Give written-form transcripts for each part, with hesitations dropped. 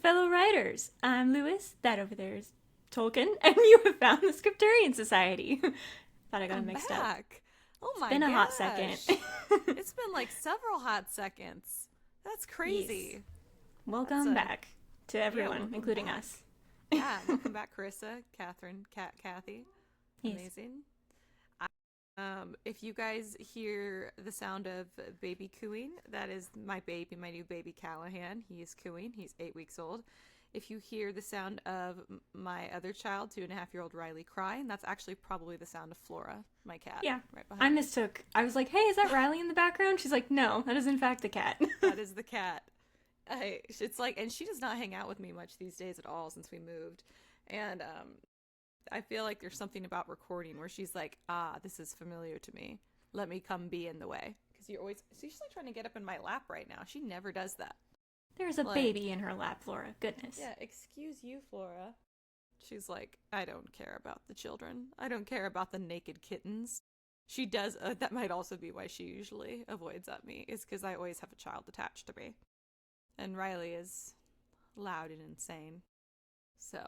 fellow writers. I'm Lewis. That over there is Tolkien, and you have found the Scripturient Society. Thought I got them mixed back. up. Oh my Been a gosh. hot second. It's been like several hot seconds. That's crazy. Yes. Welcome back to everyone, including back. us. Yeah, welcome back, Karissa, Catherine, Kathy. Yes. Amazing. If you guys hear the sound of baby cooing, that is my baby, my new baby Callahan. He is cooing. He's 8 weeks old. If you hear the sound of my other child, 2.5-year-old Riley, crying, that's actually probably the sound of Flora, my cat. Yeah, right I behind me. mistook. I was like, hey, is that Riley in the background? She's like, no, that is in fact the cat. That is the cat. It's like, and she does not hang out with me much these days at all since we moved. And I feel like there's something about recording where she's like, this is familiar to me. Let me come be in the way. Because she's like trying to get up in my lap right now. She never does that. There's a baby in her lap, Flora. Goodness. Yeah, excuse you, Flora. She's like, I don't care about the children. I don't care about the naked kittens. She does, that might also be why she usually avoids at me, is because I always have a child attached to me. And Riley is loud and insane. So.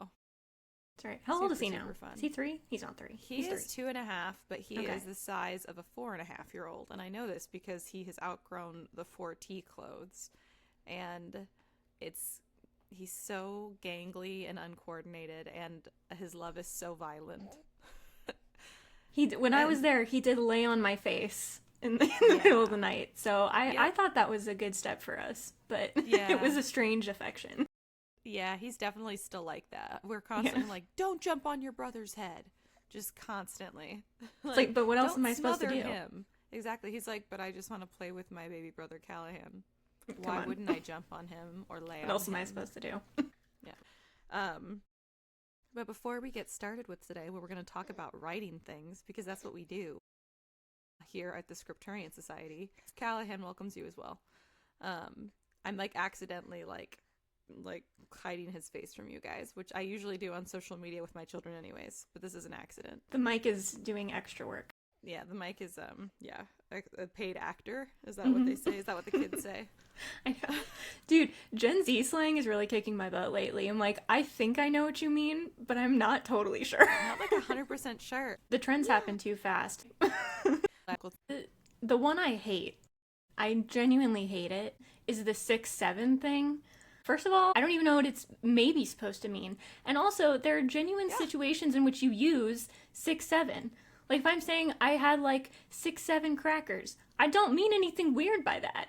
That's right. How old is he now? Fun. Is he 3? He's not 3. He's 2.5, but he is the size of a 4.5-year-old. And I know this because he has outgrown the 4T clothes. And he's so gangly and uncoordinated, and his love is so violent. When I was there, he did lay on my face in the middle of the night. So I thought that was a good step for us. But it was a strange affection. Yeah, he's definitely still like that. We're constantly like, don't jump on your brother's head. Just constantly. It's like, but what else am I supposed to do? Him. Exactly. He's like, but I just want to play with my baby brother Callahan. Why wouldn't I jump on him or lay on him? What else am I supposed to do? Yeah. But before we get started with today, we're going to talk about writing things, because that's what we do here at the Scripturient Society. Callahan welcomes you as well. I'm like accidentally like hiding his face from you guys, which I usually do on social media with my children anyways, but this is an accident. The mic is doing extra work. Yeah, the mic is a paid actor. Is that what they say? Is that what the kids say? I know. Dude, Gen Z slang is really kicking my butt lately. I'm like, I think I know what you mean, but I'm not totally sure. I'm not like 100% sure. The trends happen too fast. The one I hate, I genuinely hate it, is the 6-7 thing. First of all, I don't even know what it's maybe supposed to mean. And also, there are genuine situations in which you use 6-7. Like, if I'm saying I had, 6-7 crackers, I don't mean anything weird by that.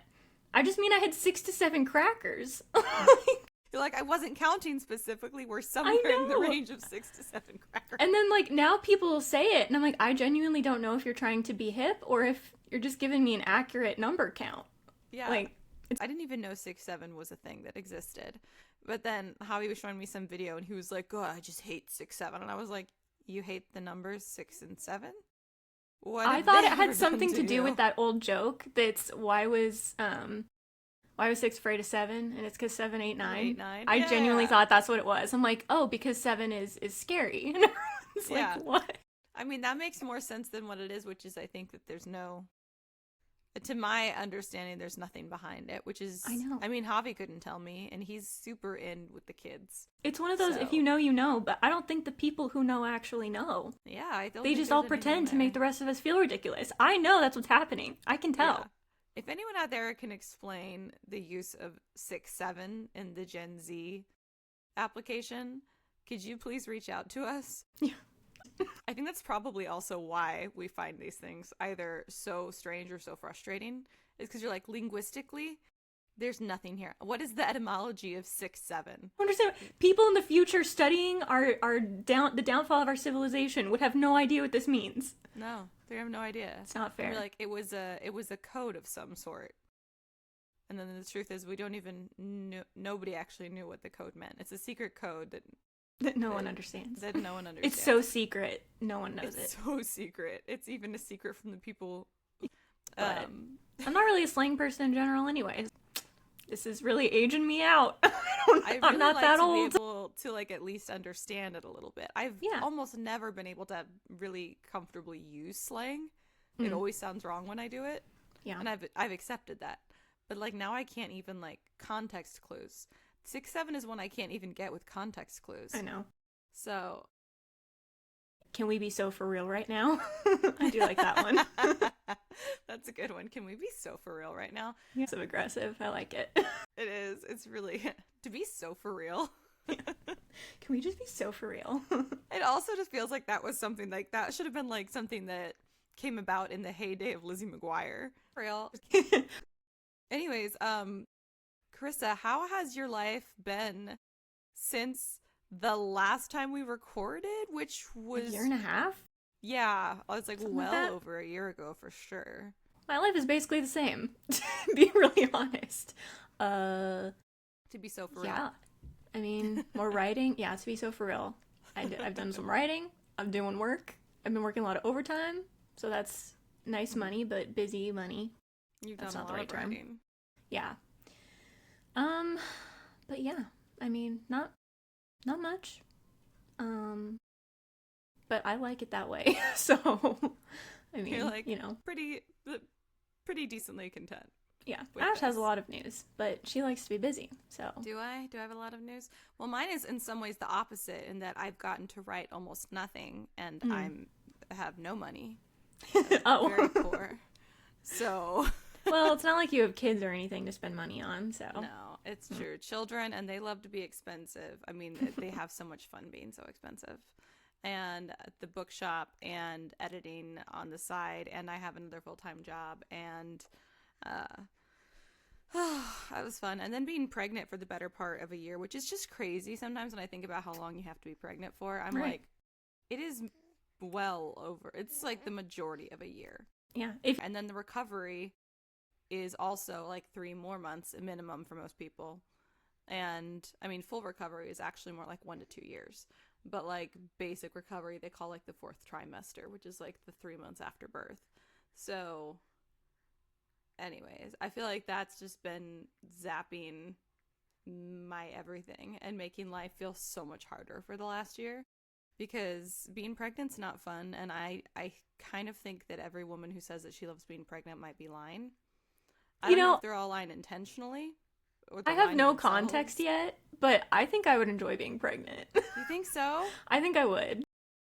I just mean I had 6 to 7 crackers. You're like, I wasn't counting specifically. We're somewhere in the range of 6 to 7 crackers. And then, now people will say it, and I'm like, I genuinely don't know if you're trying to be hip or if you're just giving me an accurate number count. Yeah. I didn't even know 6-7 was a thing that existed. But then Javi was showing me some video, and he was like, oh, I just hate 6-7. And I was like, you hate the numbers 6 and 7? What I thought it had something to do with that old joke that's why was 6 afraid of 7? And it's because 7, 8, 9. 8, 9. I genuinely thought that's what it was. I'm like, oh, because 7 is scary. And everyone's like, what? I mean, that makes more sense than what it is, which is I think that there's no... To my understanding, there's nothing behind it, which is... I know. I mean, Javi couldn't tell me, and he's super in with the kids. It's one of those, if you know, you know, but I don't think the people who know actually know. Yeah, I don't They think just there's all pretend to anything make the rest of us feel ridiculous. I know that's what's happening. I can tell. Yeah. If anyone out there can explain the use of 6-7 in the Gen Z application, could you please reach out to us? Yeah. I think that's probably also why we find these things either so strange or so frustrating, is because you're like, linguistically, there's nothing here. What is the etymology of 6-7? Understand? People in the future studying the downfall of our civilization would have no idea what this means. No, they have no idea. It's not fair. We're like, it was a code of some sort. And then the truth is, we don't even nobody actually knew what the code meant. It's a secret code that no one understands. That no one understands. It's so secret. No one knows It's so secret. It's even a secret from the people. But I'm not really a slang person in general anyways. This is really aging me out. I'm not that old. Be able to at least understand it a little bit. I've almost never been able to really comfortably use slang. It always sounds wrong when I do it. Yeah. And I've accepted that. But now I can't even context clues. 6-7 is one I can't even get with context clues. I know. So, can we be so for real right now? I do like that one. That's a good one. Can we be so for real right now? Yeah. So aggressive. I like it. It is. It's really to be so for real. Yeah. Can we just be so for real? It also just feels like that was something like that should have been like something that came about in the heyday of Lizzie McGuire. For real. Anyways, Karissa, how has your life been since the last time we recorded, which was a year and a half? Yeah, I was like, Something well like that? over a year ago for sure. My life is basically the same, to be really honest. To be so for real. Yeah. I mean, more writing. Yeah, to be so for real. I've done some writing. I'm doing work. I've been working a lot of overtime. So that's nice money, but busy money. You've That's done not a the lot right of term. writing. Yeah. But yeah, I mean, not much. But I like it that way. So, I mean, You're like, you know, pretty decently content. yeah. with Ash has this. a lot of news, but she likes to be busy. So, Do I? Do I have a lot of news? Well, mine is in some ways the opposite in that I've gotten to write almost nothing and I have no money. oh, Very poor. So, well, it's not like you have kids or anything to spend money on. So, no, it's true. Children, and they love to be expensive. I mean, they have so much fun being so expensive. And the bookshop and editing on the side, and I have another full-time job, and that was fun. And then being pregnant for the better part of a year, which is just crazy sometimes when I think about how long you have to be pregnant for. I'm Right. like, it is well over. It's like the majority of a year. yeah. And then the recovery is also like 3 more months a minimum for most people. And I mean, full recovery is actually more like 1 to 2 years. But like basic recovery, they call like the 4th trimester, which is like the 3 months after birth. So anyways, I feel like that's just been zapping my everything and making life feel so much harder for the last year. Because being pregnant's not fun, and I kind of think that every woman who says that she loves being pregnant might be lying. I don't know if they're all lying intentionally. Or I they're have lying no to themselves. context yet, but I think I would enjoy being pregnant. You think so? I think I would.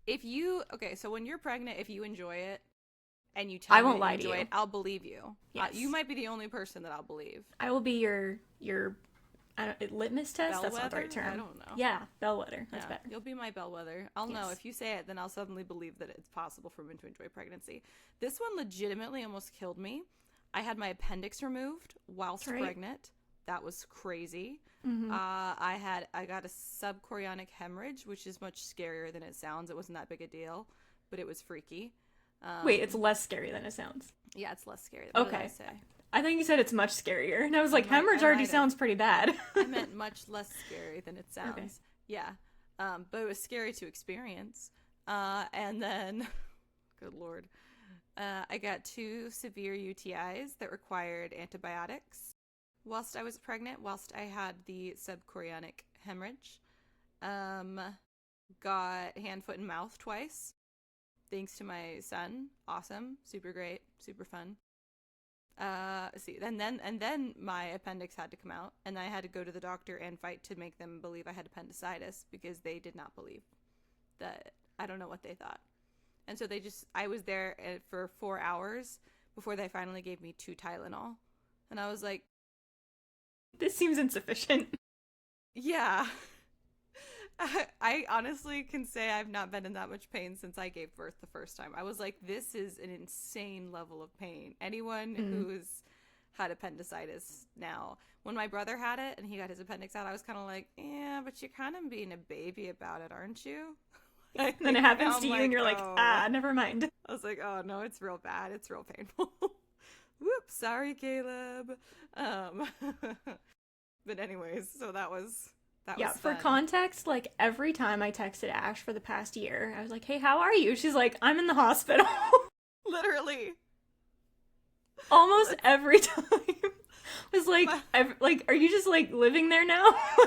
Okay, so when you're pregnant, if you enjoy it, and you tell I me won't that you lie to enjoy you. it, I'll believe you. Yes. You might be the only person that I'll believe. I will be your litmus test. That's not the right Bellwether? term. I don't know. Yeah, bellwether. That's Yeah, better. you'll be my bellwether. I'll know. Yes. If you say it, then I'll suddenly believe that it's possible for women to enjoy pregnancy. This one legitimately almost killed me. I had my appendix removed whilst That's right. pregnant. That was crazy. Mm-hmm. I got a subchorionic hemorrhage, which is much scarier than it sounds. It wasn't that big a deal, but it was freaky. Wait, it's less scary than it sounds. Yeah, it's less scary. What did I Okay. say? I think you said it's much scarier, and I was like, I hemorrhage already might have. sounds pretty bad. I meant much less scary than it sounds. Okay. Yeah. But it was scary to experience. And then, good Lord, I got 2 severe UTIs that required antibiotics whilst I was pregnant, whilst I had the subchorionic hemorrhage. Got hand, foot, and mouth twice, thanks to my son. Awesome. Super great. Super fun. And then my appendix had to come out, and I had to go to the doctor and fight to make them believe I had appendicitis because they did not believe that. I don't know what they thought. And so I was there for 4 hours before they finally gave me 2 Tylenol. And I was like, This seems insufficient. yeah. I honestly can say I've not been in that much pain since I gave birth the first time. I was like, this is an insane level of pain. Anyone who's had appendicitis now. When my brother had it and he got his appendix out, I was kind of like, yeah, but you're kind of being a baby about it, aren't you? And then it happens I'm to you, and you're like, oh. never mind. I was like, oh no, it's real bad. It's real painful. Whoops, sorry, Caleb. But anyways, so that was Yeah, for fun. context, like every time I texted Ash for the past year, I was like, hey, how are you? She's like, I'm in the hospital. Literally. Almost every time. Was like, are you just like living there now?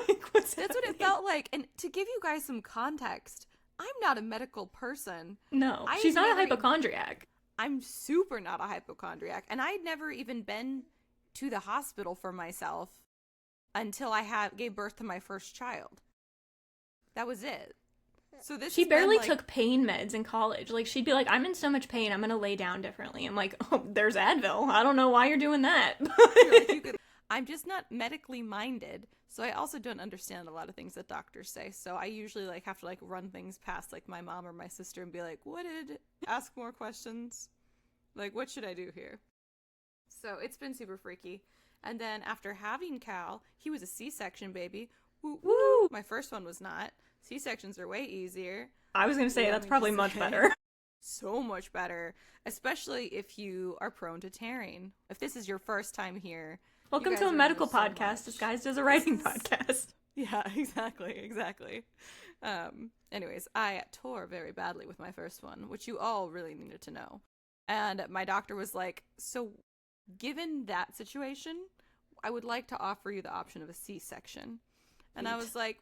Like, what's That's what it happening? felt like. And to give you guys some context, I'm not a medical person. No, I've she's not a never- hypochondriac. I'm super not a hypochondriac. And I'd never even been to the hospital for myself until I gave birth to my first child. That was it. So this She has been, barely like, took pain meds in college. Like, she'd be like, I'm in so much pain, I'm gonna lay down differently. I'm like, oh, there's Advil. I don't know why you're doing that. you're like, you could. I'm just not medically minded, so I also don't understand a lot of things that doctors say. So I usually like have to like run things past like my mom or my sister and be like, ask more questions. Like, what should I do here? So it's been super freaky. And then after having Cal, he was a C-section baby. Woo woo. My first one was not. C-sections are way easier. I was gonna say, that's probably much better. So much better, especially if you are prone to tearing. If this is your first time here, Welcome to a medical podcast disguised as a writing podcast. Yeah, exactly. Anyways, I tore very badly with my first one, which you all really needed to know. And my doctor was like, so given that situation, I would like to offer you the option of a C-section. And I was like,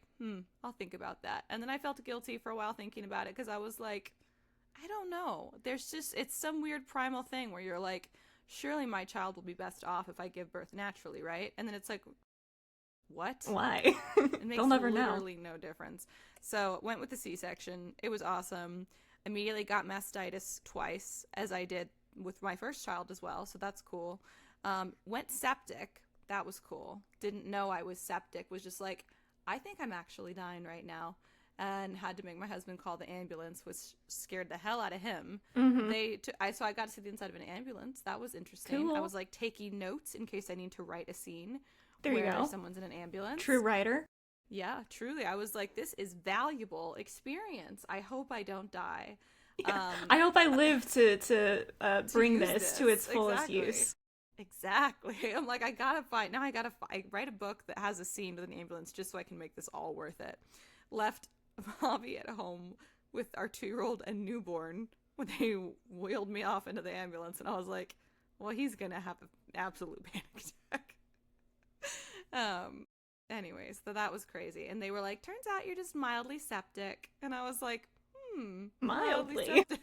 I'll think about that. And then I felt guilty for a while thinking about it because I was like, I don't know. It's some weird primal thing where you're like, surely my child will be best off if I give birth naturally, right? And then it's like, what? Why? It makes They'll never literally no difference. So went with the C-section. It was awesome. Immediately got mastitis twice, as I did with my first child as well. So that's cool. Went septic. That was cool. Didn't know I was septic. Was just like, I think I'm actually dying right now. And had to make my husband call the ambulance, which scared the hell out of him. Mm-hmm. So I got to see the inside of an ambulance. That was interesting. Cool. I was like taking notes in case I need to write a scene. There you go. Someone's in an ambulance. True writer. Yeah, truly. I was like, this is valuable experience. I hope I don't die. Yeah. I hope I live to bring this to its fullest use. Exactly. I'm like, I gotta write a book that has a scene with an ambulance just so I can make this all worth it. Left Bobby at home with our 2-year-old and newborn when they wheeled me off into the ambulance, and I was like, well, he's gonna have an absolute panic attack. Anyways, so that was crazy. And they were like, turns out you're just mildly septic. And I was like, mildly septic.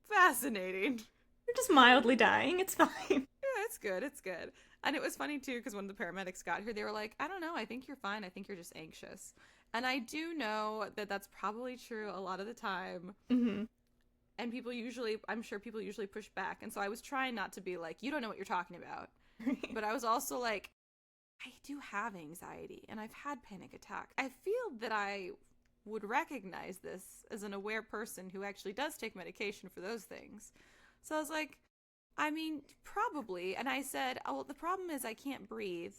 Fascinating. You're just mildly dying. It's fine. Yeah, it's good. And it was funny too, because when the paramedics got here, they were like, I don't know, I think you're fine. I think you're just anxious. And I do know that that's probably true a lot of the time. Mm-hmm. And I'm sure people usually push back. And so I was trying not to be like, you don't know what you're talking about. But I was also like, I do have anxiety and I've had panic attacks. I feel that I would recognize this as an aware person who actually does take medication for those things. So I was like, I mean, probably. And I said, oh, well, the problem is I can't breathe.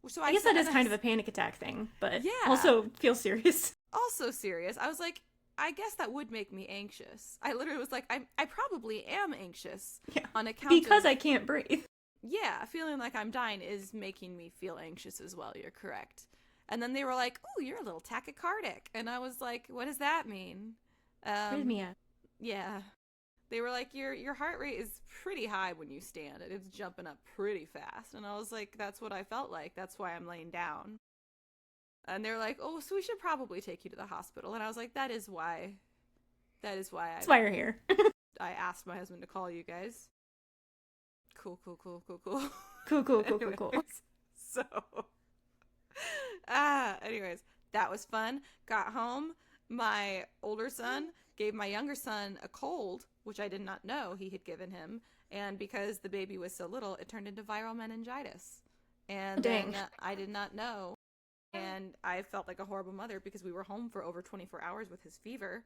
So I guess that is kind of a panic attack thing, but yeah. Also feel serious. Also serious. I was like, I guess that would make me anxious. I literally was like, I probably am anxious. Yeah. On account because of, I can't breathe. Yeah, feeling like I'm dying is making me feel anxious as well. You're correct. And then they were like, oh, you're a little tachycardic. And I was like, what does that mean? Arrhythmia. Yeah. They were like, your heart rate is pretty high when you stand. It's jumping up pretty fast. And I was like, that's what I felt like. That's why I'm laying down. And they're like, oh, so we should probably take you to the hospital. And I was like, that's why That's why you're here. I asked my husband to call you guys. Cool. Cool. So, anyways, that was fun. Got home. My older son gave my younger son a cold, which I did not know he had given him. And because the baby was so little, it turned into viral meningitis. And then I did not know. And I felt like a horrible mother because we were home for over 24 hours with his fever.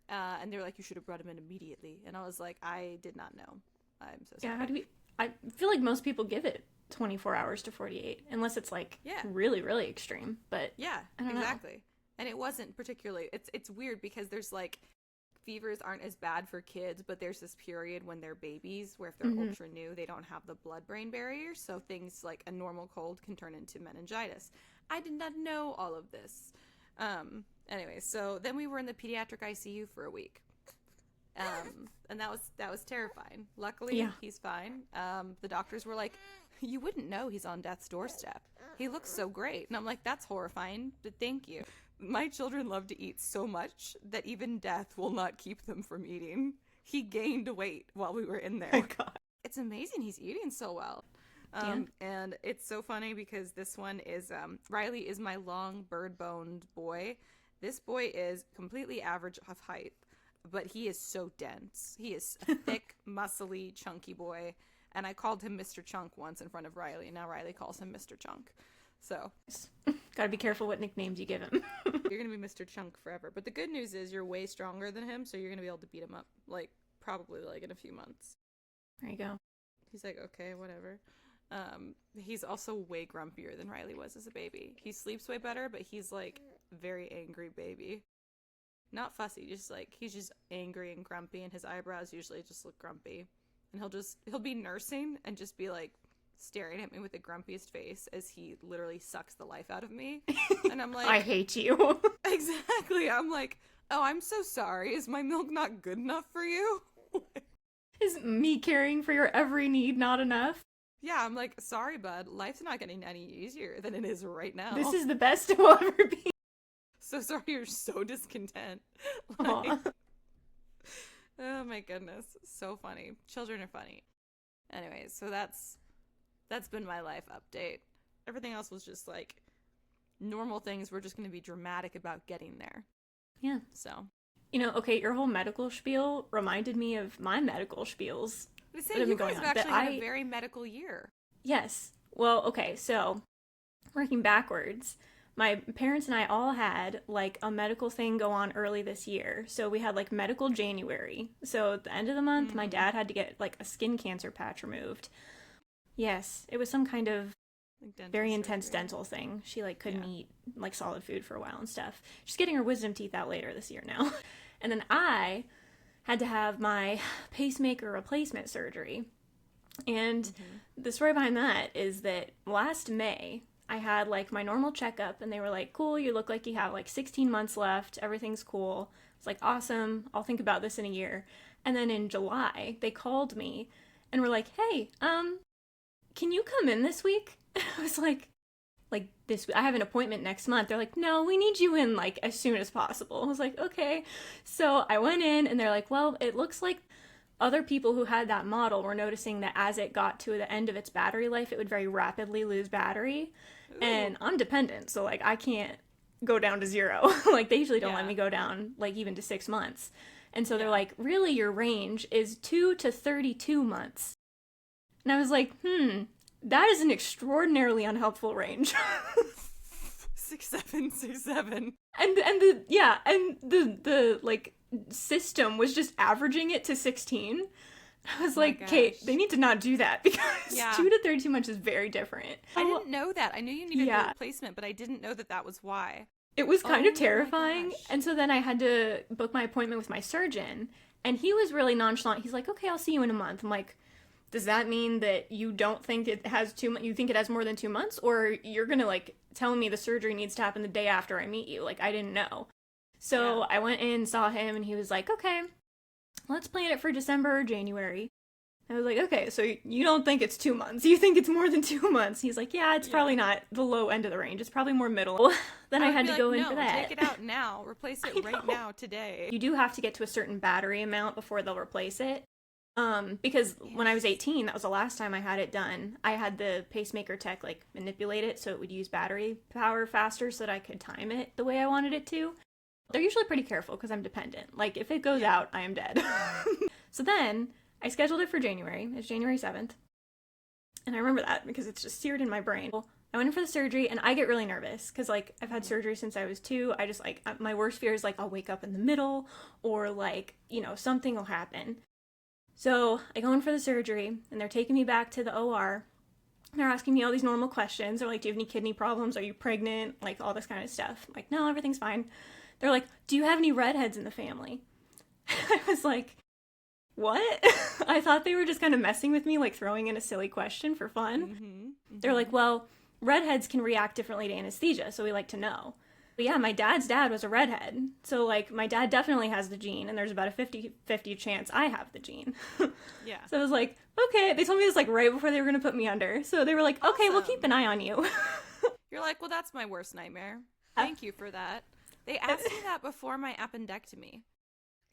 And they were like, you should have brought him in immediately. And I was like, I did not know. I'm so sorry. Yeah, I feel like most people give it 24 hours to 48, unless it's like really, really extreme. But yeah, I don't exactly. know. And it wasn't particularly, it's weird because there's like, fevers aren't as bad for kids, but there's this period when they're babies where if they're ultra new, they don't have the blood-brain barrier. So things like a normal cold can turn into meningitis. I did not know all of this. Anyway, so then we were in the pediatric ICU for a week. And that was terrifying. Luckily, he's fine. The doctors were like, you wouldn't know he's on death's doorstep. He looks so great. And I'm like, that's horrifying, but thank you. My children love to eat so much that even death will not keep them from eating. He gained weight while we were in there. Oh, God. It's amazing he's eating so well. And it's so funny because this one is Riley is my long bird-boned boy. This boy is completely average of height, but he is so dense. He is a thick, muscly, chunky boy. And I called him Mr. Chunk once in front of Riley, and now Riley calls him Mr. Chunk. So gotta be careful what nicknames you give him. You're gonna be Mr. Chunk forever. But the good news is you're way stronger than him, so you're gonna be able to beat him up, like, probably, like, in a few months. There you go. He's like, okay, whatever. He's also way grumpier than Riley was as a baby. He sleeps way better, but he's, like, very angry baby. Not fussy, just, like, he's just angry and grumpy, and his eyebrows usually just look grumpy. And he'll be nursing and just be, like, staring at me with the grumpiest face as he literally sucks the life out of me. And I'm like, I hate you. Exactly. I'm like, oh, I'm so sorry. Is my milk not good enough for you? Is me caring for your every need not enough? Yeah, I'm like, sorry, bud. Life's not getting any easier than it is right now. This is the best it will ever be. So sorry you're so discontent. Like, oh my goodness. So funny. Children are funny. Anyways, so that's been my life update. Everything else was just like normal things. We're just going to be dramatic about getting there. Yeah. So. You know, okay, your whole medical spiel reminded me of my medical spiels. I say, you guys have actually had a very medical year. Yes. Well, okay, so working backwards, my parents and I all had like a medical thing go on early this year. So we had like medical January. So at the end of the month, my dad had to get like a skin cancer patch removed. Yes, it was some kind of like very intense dental thing. She like couldn't eat like solid food for a while and stuff. She's getting her wisdom teeth out later this year now. And then I had to have my pacemaker replacement surgery. And the story behind that is that last May, I had like my normal checkup and they were like, cool, you look like you have like 16 months left. Everything's cool. It's like, awesome. I'll think about this in a year. And then in July, they called me and were like, hey, can you come in this week? I was like this, I have an appointment next month. They're like, no, we need you in like as soon as possible. I was like, okay. So I went in and they're like, well, it looks like other people who had that model were noticing that as it got to the end of its battery life, it would very rapidly lose battery. Ooh. And I'm dependent, so like I can't go down to 0. Like they usually don't let me go down like even to 6 months. And so they're like, really, your range is 2 to 32 months. And I was like, that is an extraordinarily unhelpful range. 6'7", 6'7". And the like system was just averaging it to 16. I was like, Kate, they need to not do that because 2 to 32 months is very different. I didn't know that. I knew you needed a replacement, but I didn't know that was why. It was kind of terrifying. And so then I had to book my appointment with my surgeon, and he was really nonchalant. He's like, okay, I'll see you in a month. I'm like, does that mean that you don't think it has you think it has more than 2 months? Or you're going to like tell me the surgery needs to happen the day after I meet you? Like, I didn't know. So I went in, saw him, and he was like, okay, let's plan it for December or January. I was like, okay, so you don't think it's 2 months. You think it's more than 2 months. He's like, yeah, it's probably not the low end of the range. It's probably more middle. Then I had to go in for that. Take it out now. Replace it right now, today. You do have to get to a certain battery amount before they'll replace it. Because when I was 18, that was the last time I had it done. I had the pacemaker tech like manipulate it so it would use battery power faster so that I could time it the way I wanted it to. They're usually pretty careful because I'm dependent. Like, if it goes out, I am dead. So then, I scheduled it for January. It's January 7th. And I remember that because it's just seared in my brain. I went in for the surgery, and I get really nervous because, like, I've had surgery since I was 2. I just, like, my worst fear is, like, I'll wake up in the middle or, like, you know, something will happen. So I go in for the surgery, and they're taking me back to the OR. They're asking me all these normal questions. They're like, do you have any kidney problems? Are you pregnant? Like, all this kind of stuff. I'm like, no, everything's fine. They're like, do you have any redheads in the family? I was like, what? I thought they were just kind of messing with me, like throwing in a silly question for fun. They're like, well, redheads can react differently to anesthesia, so we like to know. But yeah, my dad's dad was a redhead. So, like, my dad definitely has the gene, and there's about a 50-50 chance I have the gene. Yeah. So I was like, okay. They told me this, like, right before they were going to put me under. So they were like, okay, we'll keep an eye on you. You're like, well, that's my worst nightmare. Thank you for that. They asked me that before my appendectomy.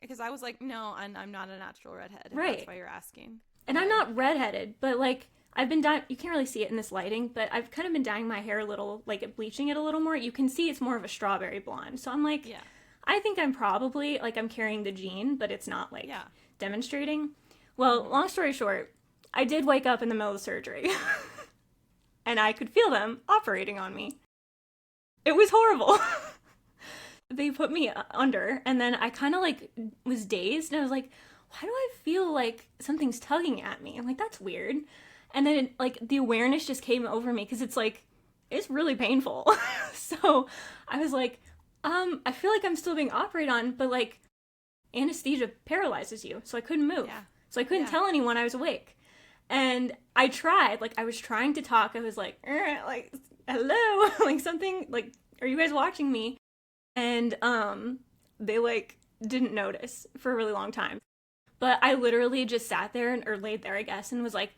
Because I was like, no, I'm not a natural redhead. Right. That's why you're asking. And I'm not redheaded, but, like, I've been dyeing, you can't really see it in this lighting, but I've kind of been dyeing my hair a little, like bleaching it a little more. You can see it's more of a strawberry blonde. So I'm like, Yeah. I think I'm probably, like, I'm carrying the gene, but it's not, like, Yeah. demonstrating. Well, long story short, I did wake up in the middle of the surgery. And I could feel them operating on me. It was horrible. They put me under, and then I kind of, like, was dazed, and I was like, why do I feel like something's tugging at me? I'm like, that's weird. And then, like, the awareness just came over me, because it's, like, it's really painful. So I was like, I feel like I'm still being operated on, but, like, anesthesia paralyzes you, so I couldn't move. Yeah. So I couldn't tell anyone I was awake. And I tried, like, I was trying to talk. I was like, hello, like, something, like, are you guys watching me? And, they, like, didn't notice for a really long time. But I literally just sat there, or laid there, I guess, and was like,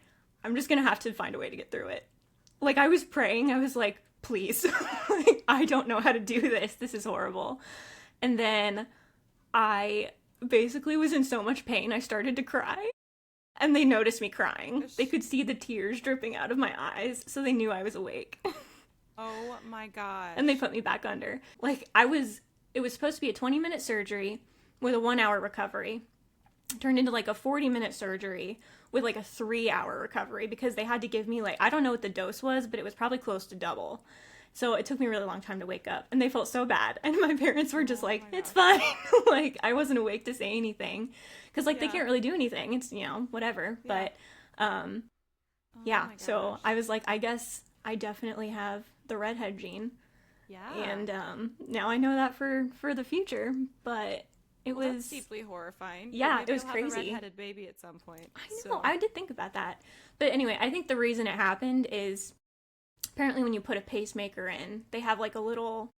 I'm just gonna have to find a way to get through it. Like, I was praying, I was like, please, like, I don't know how to do this is horrible. And then I basically was in so much pain, I started to cry. And they noticed me crying. They could see the tears dripping out of my eyes, so they knew I was awake. Oh my gosh. And they put me back under. Like, it was supposed to be a 20-minute surgery with a 1-hour recovery. It turned into, like, a 40-minute surgery with, like, a 3-hour recovery, because they had to give me, like, I don't know what the dose was, but it was probably close to double. So it took me a really long time to wake up, and they felt so bad. And my parents were just like, it's fine. Like, I wasn't awake to say anything, because, like, they can't really do anything. It's, you know, whatever. Yeah. But, yeah. So I was like, I guess I definitely have the redhead gene. Yeah. And now I know that for the future. But it was that's deeply horrifying. Yeah, Maybe it was you'll crazy. Have a redheaded baby at some point. I know. I did think about that. But anyway, I think the reason it happened is apparently when you put a pacemaker in, they have, like, a little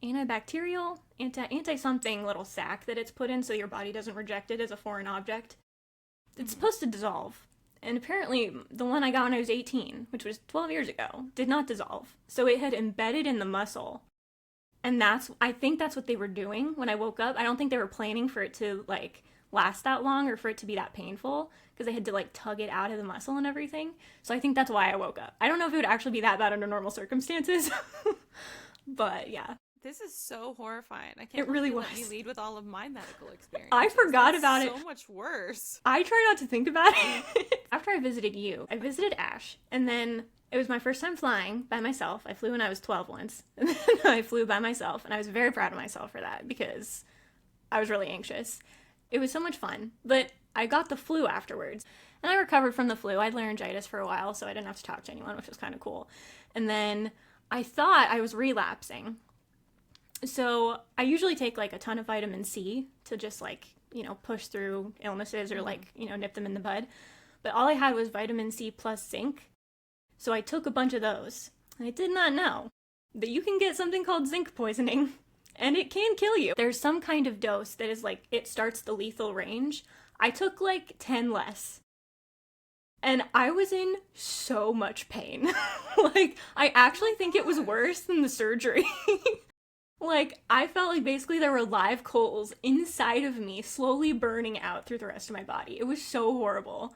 antibacterial, anti-something little sac that it's put in so your body doesn't reject it as a foreign object. It's supposed to dissolve. And apparently the one I got when I was 18, which was 12 years ago, did not dissolve. So it had embedded in the muscle. And I think that's what they were doing when I woke up. I don't think they were planning for it to, like, last that long or for it to be that painful, because they had to, like, tug it out of the muscle and everything. So I think that's why I woke up. I don't know if it would actually be that bad under normal circumstances. But yeah. This is so horrifying. I can't It really believe you let was. me lead with all of my medical experience. I forgot about it. So much worse. I try not to think about it. After I visited you, I visited Ash, and then it was my first time flying by myself. I flew when I was 12 once, and then I flew by myself, and I was very proud of myself for that, because I was really anxious. It was so much fun, but I got the flu afterwards, and I recovered from the flu. I had laryngitis for a while, so I didn't have to talk to anyone, which was kind of cool. And then I thought I was relapsing. So I usually take, like, a ton of vitamin C to just, like, you know, push through illnesses or, like, you know, nip them in the bud. But all I had was vitamin C plus zinc. So I took a bunch of those. And I did not know that you can get something called zinc poisoning, and it can kill you. There's some kind of dose that is, like, it starts the lethal range. I took, like, 10 less. And I was in so much pain. Like, I actually think it was worse than the surgery. Like, I felt like basically there were live coals inside of me slowly burning out through the rest of my body. It was so horrible.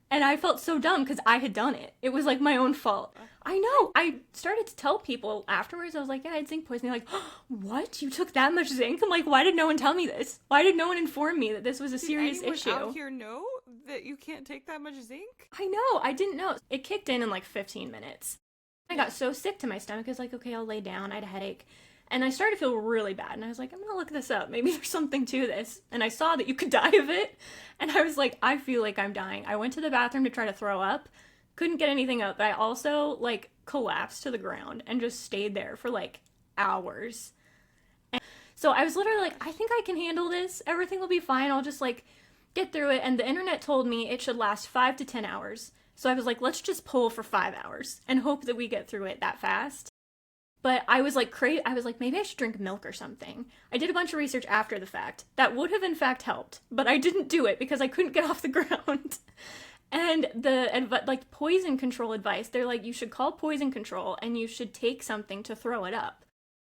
And I felt so dumb because I had done it. It was, like, my own fault. I know. I started to tell people afterwards. I was like, yeah, I had zinc poisoning. Like, oh, what? You took that much zinc? I'm like, why did no one tell me this? Why did no one inform me that this was a serious issue? Out here know that you can't take that much zinc? I know. I didn't know. It kicked in like 15 minutes. I got so sick to my stomach. I was like, okay, I'll lay down. I had a headache. And I started to feel really bad. And I was like, I'm going to look this up. Maybe there's something to this. And I saw that you could die of it. And I was like, I feel like I'm dying. I went to the bathroom to try to throw up. Couldn't get anything up. But I also, like, collapsed to the ground and just stayed there for, like, hours. And so I was literally like, I think I can handle this. Everything will be fine. I'll just, like, get through it. And the internet told me it should last 5 to 10 hours. So I was like, let's just pull for 5 hours and hope that we get through it that fast. But I was like, I was like, maybe I should drink milk or something. I did a bunch of research after the fact. That would have in fact helped, but I didn't do it because I couldn't get off the ground. And the poison control advice, they're like, you should call poison control and you should take something to throw it up.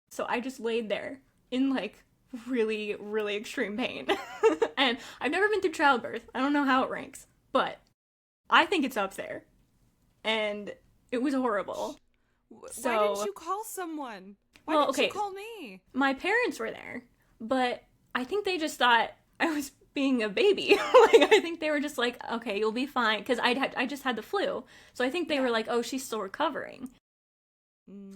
So I just laid there in like really, really extreme pain. And I've never been through childbirth. I don't know how it ranks, but I think it's up there. and it was horrible. Why So, didn't you call someone? Why well, didn't okay, you call me? my parents were there, but I think they just thought I was being a baby. Like, I think they were just like, okay, you'll be fine, because I just had the flu, so I think they were like, oh, she's still recovering.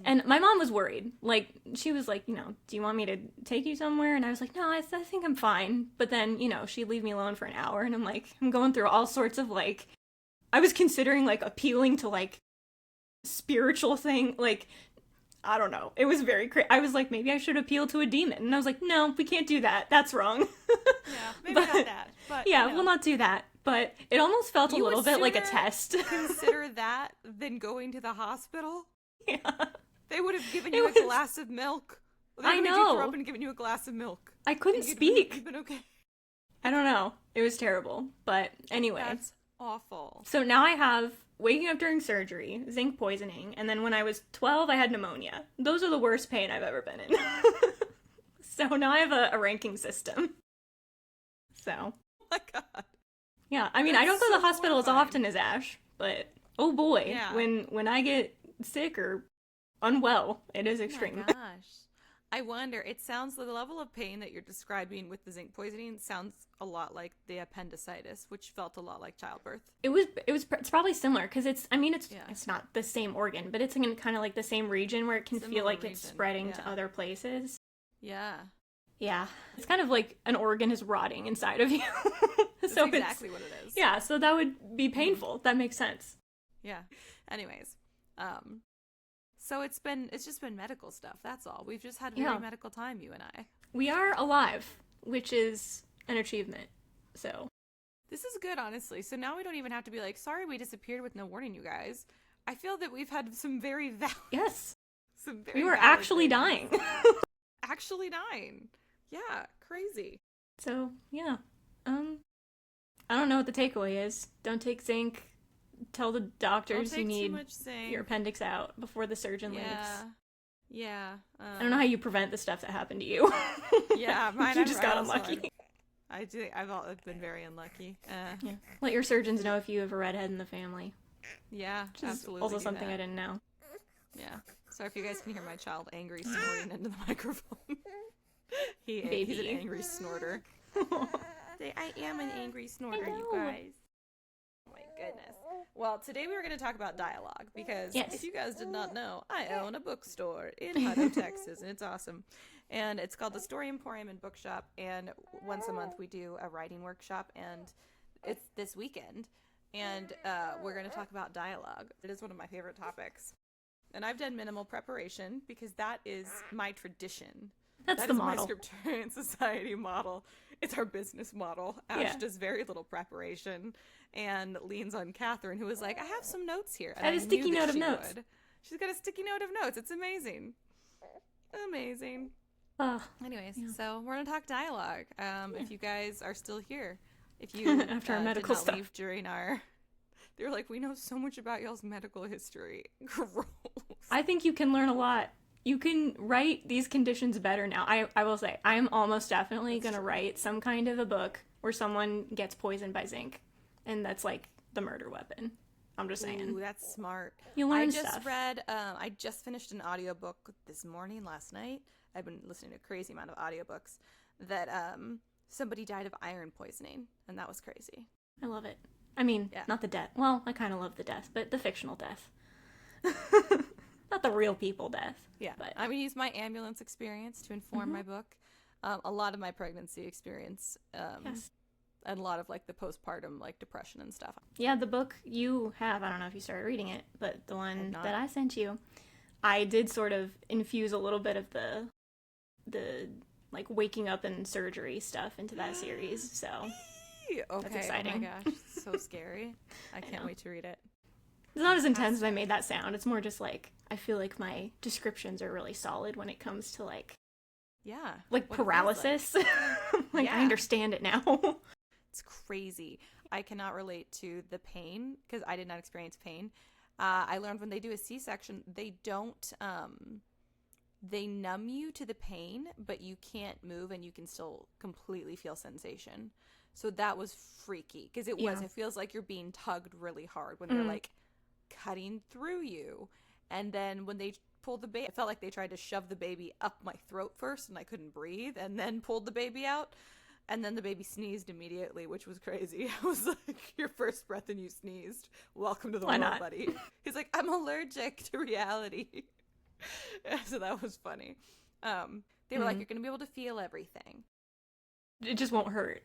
And my mom was worried. Like, she was like, do you want me to take you somewhere? And I was like, no, I think I'm fine. But then, she'd leave me alone for an hour, and I'm going through all sorts of, like, I was considering, like, appealing to, like, spiritual thing, like, I don't know. It was very crazy. I was like, maybe I should appeal to a demon. And I was like, no, we can't do that. That's wrong. Yeah, maybe not that. But yeah, we'll not do that. But it almost felt a little bit like a test. Consider that than going to the hospital. Yeah. They would have given you a glass of milk. I know. They would have throw up and given you a glass of milk. I couldn't speak. You've been okay. I don't know. It was terrible. But anyway. That's awful. So now I have waking up during surgery, zinc poisoning, and then when I was 12, I had pneumonia. Those are the worst pain I've ever been in. So now I have a ranking system. So. Oh my god. Yeah, I mean, I don't go to the hospital as often as Ash, but oh boy, Yeah. when I get sick or unwell, it is extreme. Oh my gosh. I wonder, the level of pain that you're describing with the zinc poisoning sounds a lot like the appendicitis, which felt a lot like childbirth. It's probably similar because it's not the same organ, but it's in kind of like the same region where it can feel like it's spreading to other places. Yeah. Yeah. It's kind of like an organ is rotting inside of you. That's exactly what it is. Yeah, so that would be painful. That makes sense. Yeah. Anyways, so it's just been medical stuff. That's all. We've just had very medical time, you and I. We are alive, which is an achievement. So this is good, honestly. So now we don't even have to be like, sorry, we disappeared with no warning, you guys. I feel that we've had some very we were actually dying. Actually dying. Yeah, crazy. So yeah, I don't know what the takeaway is. Don't take zinc. Tell the doctors you need your appendix out before the surgeon leaves. Yeah. I don't know how you prevent the stuff that happened to you. Yeah, mine. You just got unlucky. I've been very unlucky. Yeah. Let your surgeons know if you have a redhead in the family. Yeah, which is absolutely. also something I didn't know. Yeah. Sorry if you guys can hear my child angry snorting into the microphone. He's an angry snorter. I am an angry snorter, you guys. Oh my goodness. Well, today we were going to talk about dialogue because if you guys did not know, I own a bookstore in Hutto, Texas, and it's awesome. And it's called the Story Emporium and Bookshop, and once a month we do a writing workshop, and it's this weekend, and we're going to talk about dialogue. It is one of my favorite topics. And I've done minimal preparation because that is my tradition. That's the model. My Scripturient Society model. It's our business model. Ash does very little preparation and leans on Catherine, who is like, I have some notes here. And I have a sticky note of notes. She's got a sticky note of notes. It's amazing. Amazing. Anyways, so we're going to talk dialogue. If you guys are still here, if you after our medical did not stuff leave during our... They're like, we know so much about y'all's medical history. Gross. I think you can learn a lot. You can write these conditions better now. I will say, I am almost definitely going to write some kind of a book where someone gets poisoned by zinc. And that's like the murder weapon. I'm just saying. Ooh, that's smart. You learn stuff. I just finished an audiobook last night. I've been listening to a crazy amount of audiobooks that somebody died of iron poisoning. And that was crazy. I love it. I mean, not the death. Well, I kind of love the death, but the fictional death. Not the real people death. Yeah. But I'm going to use my ambulance experience to inform my book. A lot of my pregnancy experience. And a lot of like the postpartum like depression and stuff. Yeah, the book you have, I don't know if you started reading it, but the one that I sent you, I did sort of infuse a little bit of the like waking up and surgery stuff into that series. So that's exciting. Oh my gosh, so scary. I can't wait to read it. It's not as intense as I made that sound. It's more just like, I feel like my descriptions are really solid when it comes to like paralysis. I understand it now. It's crazy. I cannot relate to the pain because I did not experience pain. I learned when they do a C-section, they don't, they numb you to the pain, but you can't move and you can still completely feel sensation. So that was freaky because it feels like you're being tugged really hard when they're like cutting through you. And then when they pulled the baby, I felt like they tried to shove the baby up my throat first and I couldn't breathe, and then pulled the baby out. And then the baby sneezed immediately, which was crazy. I was like, your first breath and you sneezed. Welcome to the Why world, not? buddy. He's like, I'm allergic to reality. So that was funny. They were like, you're going to be able to feel everything. It just won't hurt.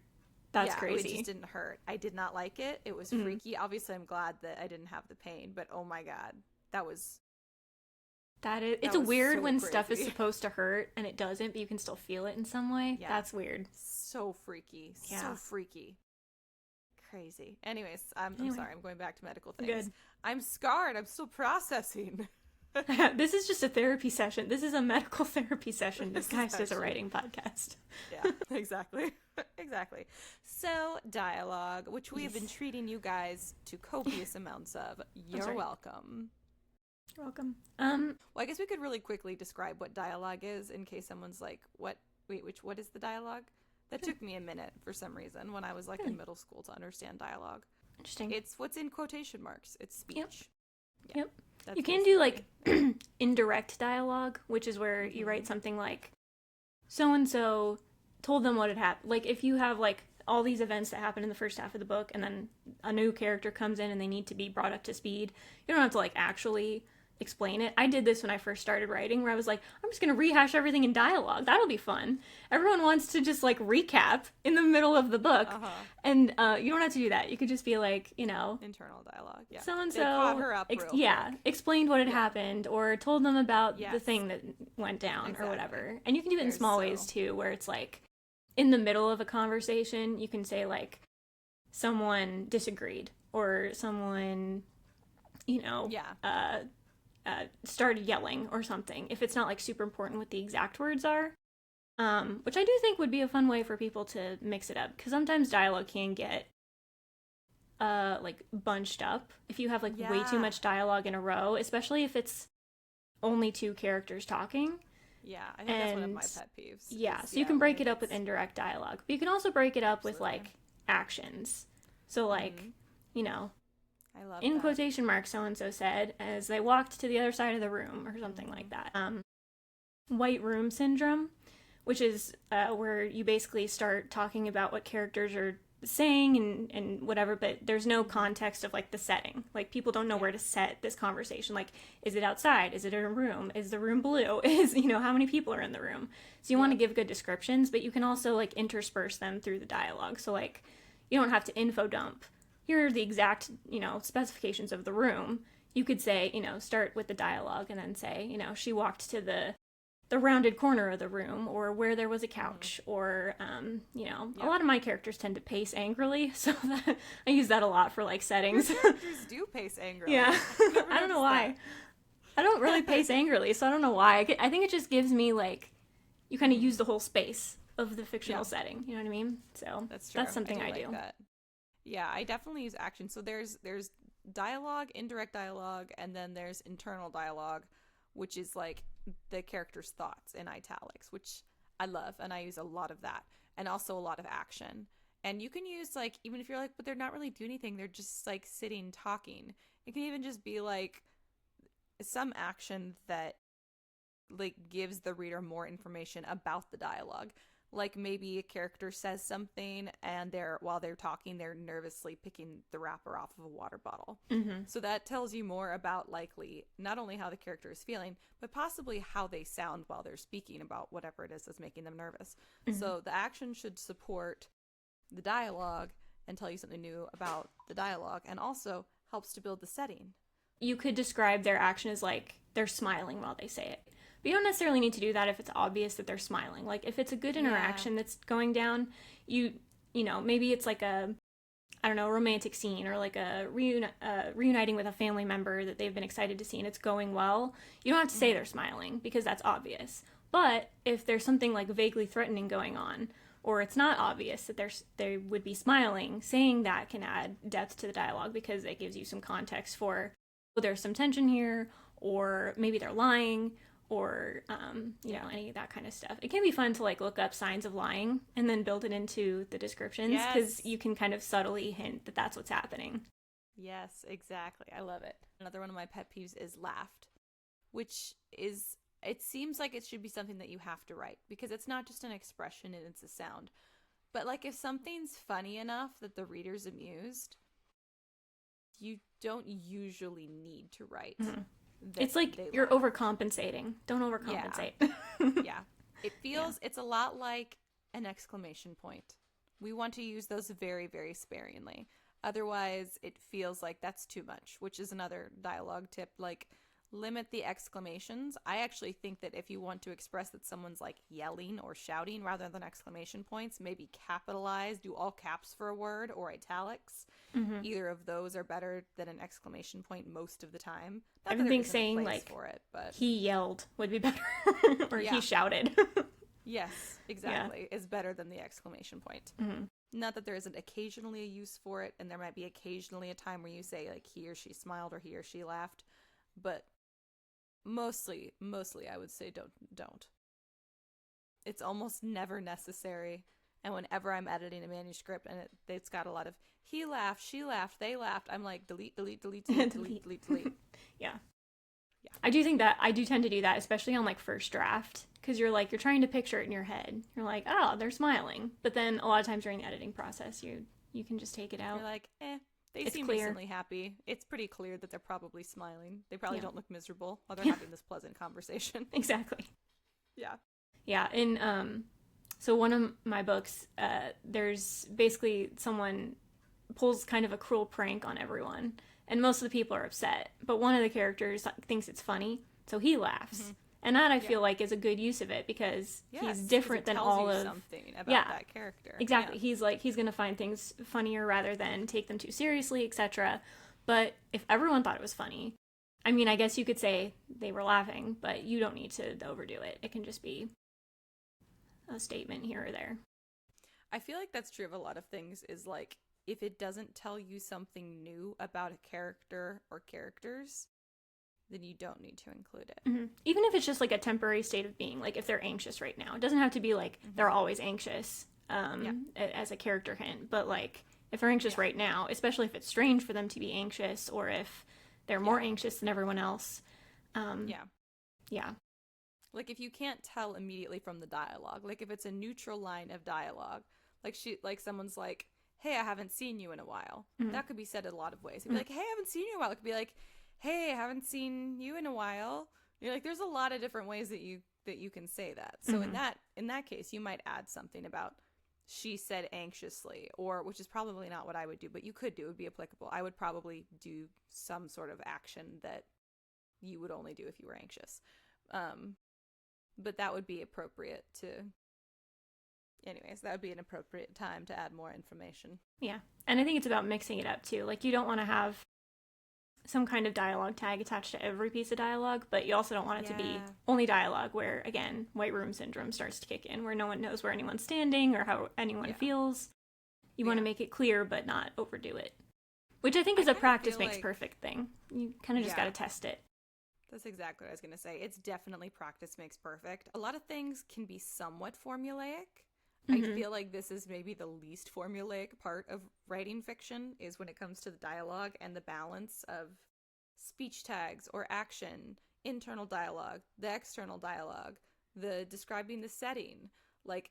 That's crazy. It just didn't hurt. I did not like it. It was freaky. Obviously, I'm glad that I didn't have the pain, but oh my God, it's weird so when crazy. stuff is supposed to hurt and it doesn't, but you can still feel it in some way. Yeah. That's weird. So freaky. Yeah. So freaky. Crazy. Anyways, I'm sorry. I'm going back to medical things. Good. I'm scarred. I'm still processing. This is just a therapy session. This is a medical therapy session disguised as a writing podcast. Yeah, exactly. Exactly. So, dialogue, which we have been treating you guys to copious amounts of. You're welcome. You're welcome. Well, I guess we could really quickly describe what dialogue is in case someone's like, what is the dialogue? That took me a minute for some reason when I was like in middle school to understand dialogue. Interesting. It's what's in quotation marks. It's speech. Yep. That's You can do like indirect dialogue, which is where you write something like, so-and-so told them what had happened. Like if you have like all these events that happen in the first half of the book and then a new character comes in and they need to be brought up to speed, you don't have to like actually explain it. I did this when I first started writing, where I was like, I'm just going to rehash everything in dialogue. That'll be fun. Everyone wants to just like recap in the middle of the book. And you don't have to do that. You could just be like, internal dialogue. Yeah. So-and-so They caught her up real quick. explained what had happened or told them about the thing that went down or whatever. And you can do it in small ways too, where it's like in the middle of a conversation, you can say like someone disagreed or someone, started yelling or something, if it's not like super important what the exact words are, which I do think would be a fun way for people to mix it up, because sometimes dialogue can get like bunched up if you have like way too much dialogue in a row, especially if it's only two characters talking. I think that's one of my pet peeves. So you can break it up with indirect dialogue, but you can also break it up with like actions. So like I love in that. quotation marks, so-and-so said, as they walked to the other side of the room, or something like that. White room syndrome, which is where you basically start talking about what characters are saying and whatever, but there's no context of like the setting. Like people don't know where to set this conversation. Like, is it outside? Is it in a room? Is the room blue? Is, how many people are in the room? So you want to give good descriptions, but you can also like intersperse them through the dialogue. So like, you don't have to info dump. Here are the exact, specifications of the room. You could say, start with the dialogue and then say, she walked to the rounded corner of the room, or where there was a couch, or, a lot of my characters tend to pace angrily, so I use that a lot for, like, settings. Your characters do pace angrily. Yeah. I don't know why. I don't really pace angrily, so I don't know why. I think it just gives me, like, you kind of use the whole space of the fictional setting, you know what I mean? So that's true. That's something I do. Like that. Yeah, I definitely use action. So there's dialogue, indirect dialogue, and then there's internal dialogue, which is like the character's thoughts in italics, which I love, and I use a lot of that, and also a lot of action. And you can use like, even if you're like, but they're not really doing anything, they're just like sitting talking. It can even just be like some action that like gives the reader more information about the dialogue. Like maybe a character says something and while they're talking, they're nervously picking the wrapper off of a water bottle. Mm-hmm. So that tells you more about likely not only how the character is feeling, but possibly how they sound while they're speaking about whatever it is that's making them nervous. Mm-hmm. So the action should support the dialogue and tell you something new about the dialogue, and also helps to build the setting. You could describe their action as like they're smiling while they say it. But you don't necessarily need to do that if it's obvious that they're smiling. Like, if it's a good interaction that's going down, you know, maybe it's like a romantic scene, or like a reuniting with a family member that they've been excited to see and it's going well. You don't have to say they're smiling because that's obvious. But if there's something like vaguely threatening going on, or it's not obvious that they would be smiling, saying that can add depth to the dialogue because it gives you some context for, well, there's some tension here, or maybe they're lying, or, any of that kind of stuff. It can be fun to, like, look up signs of lying and then build it into the descriptions, because you can kind of subtly hint that that's what's happening. Yes, exactly. I love it. Another one of my pet peeves is laughed, which is, it seems like it should be something that you have to write because it's not just an expression and it's a sound. But like if something's funny enough that the reader's amused, you don't usually need to write. Mhm. That It's like they you're laugh. overcompensating. Don't overcompensate. Yeah. It feels, it's a lot like an exclamation point. We want to use those very, very sparingly. Otherwise, it feels like that's too much, which is another dialogue tip. Like, limit the exclamations. I actually think that if you want to express that someone's like yelling or shouting rather than exclamation points, maybe capitalize, do all caps for a word or italics. Mm-hmm. Either of those are better than an exclamation point most of the time. I Not that there think isn't a saying place like for it, but he yelled would be better, or Yeah. he shouted. yes, exactly, is better than the exclamation point. Mm-hmm. Not that there isn't occasionally a use for it, and there might be occasionally a time where you say like he or she smiled or he or she laughed, but mostly I would say don't. It's almost never necessary. And whenever I'm editing a manuscript and it's got a lot of he laughed, she laughed, they laughed, I'm like delete. Yeah. I do think that I do tend to do that, especially on like first draft, because you're trying to picture it in your head. You're like, oh, they're smiling, but then a lot of times during the editing process, you can just take it out. You're like, they It's seem clear. decently happy. It's pretty clear that they're probably smiling. They probably Yeah. don't look miserable while they're having this pleasant conversation. Exactly. Yeah. Yeah, and so one of my books, there's basically someone pulls kind of a cruel prank on everyone, and most of the people are upset, but one of the characters thinks it's funny, so he laughs. Mm-hmm. And that I feel like is a good use of it because he's different than all of something about that character. Exactly. Yeah. He's going to find things funnier rather than take them too seriously, etc. But if everyone thought it was funny, I mean, I guess you could say they were laughing, but you don't need to overdo it. It can just be a statement here or there. I feel like that's true of a lot of things, is like if it doesn't tell you something new about a character or characters, then you don't need to include it. Mm-hmm. Even if it's just like a temporary state of being, like if they're anxious right now. It doesn't have to be like they're always anxious as a character hint, but like if they're anxious right now, especially if it's strange for them to be anxious or if they're more anxious than everyone else. Yeah. Like if you can't tell immediately from the dialogue, like if it's a neutral line of dialogue, like someone's like, hey, I haven't seen you in a while. Mm-hmm. That could be said in a lot of ways. It'd be like, hey, I haven't seen you in a while. It could be like, hey, I haven't seen you in a while. You're like, there's a lot of different ways that you can say that. So in that case, you might add something about she said anxiously, or which is probably not what I would do, but you could do, it would be applicable. I would probably do some sort of action that you would only do if you were anxious. But that would be appropriate to... Anyways, that would be an appropriate time to add more information. Yeah. And I think it's about mixing it up, too. Like, you don't want to have some kind of dialogue tag attached to every piece of dialogue, but you also don't want it to be only dialogue where, again, white room syndrome starts to kick in, where no one knows where anyone's standing or how anyone feels. You want to make it clear, but not overdo it. Which I think is a practice makes perfect thing. You kind of just got to test it. That's exactly what I was going to say. It's definitely practice makes perfect. A lot of things can be somewhat formulaic. I feel like this is maybe the least formulaic part of writing fiction, is when it comes to the dialogue and the balance of speech tags or action, internal dialogue, the external dialogue, the describing the setting. Like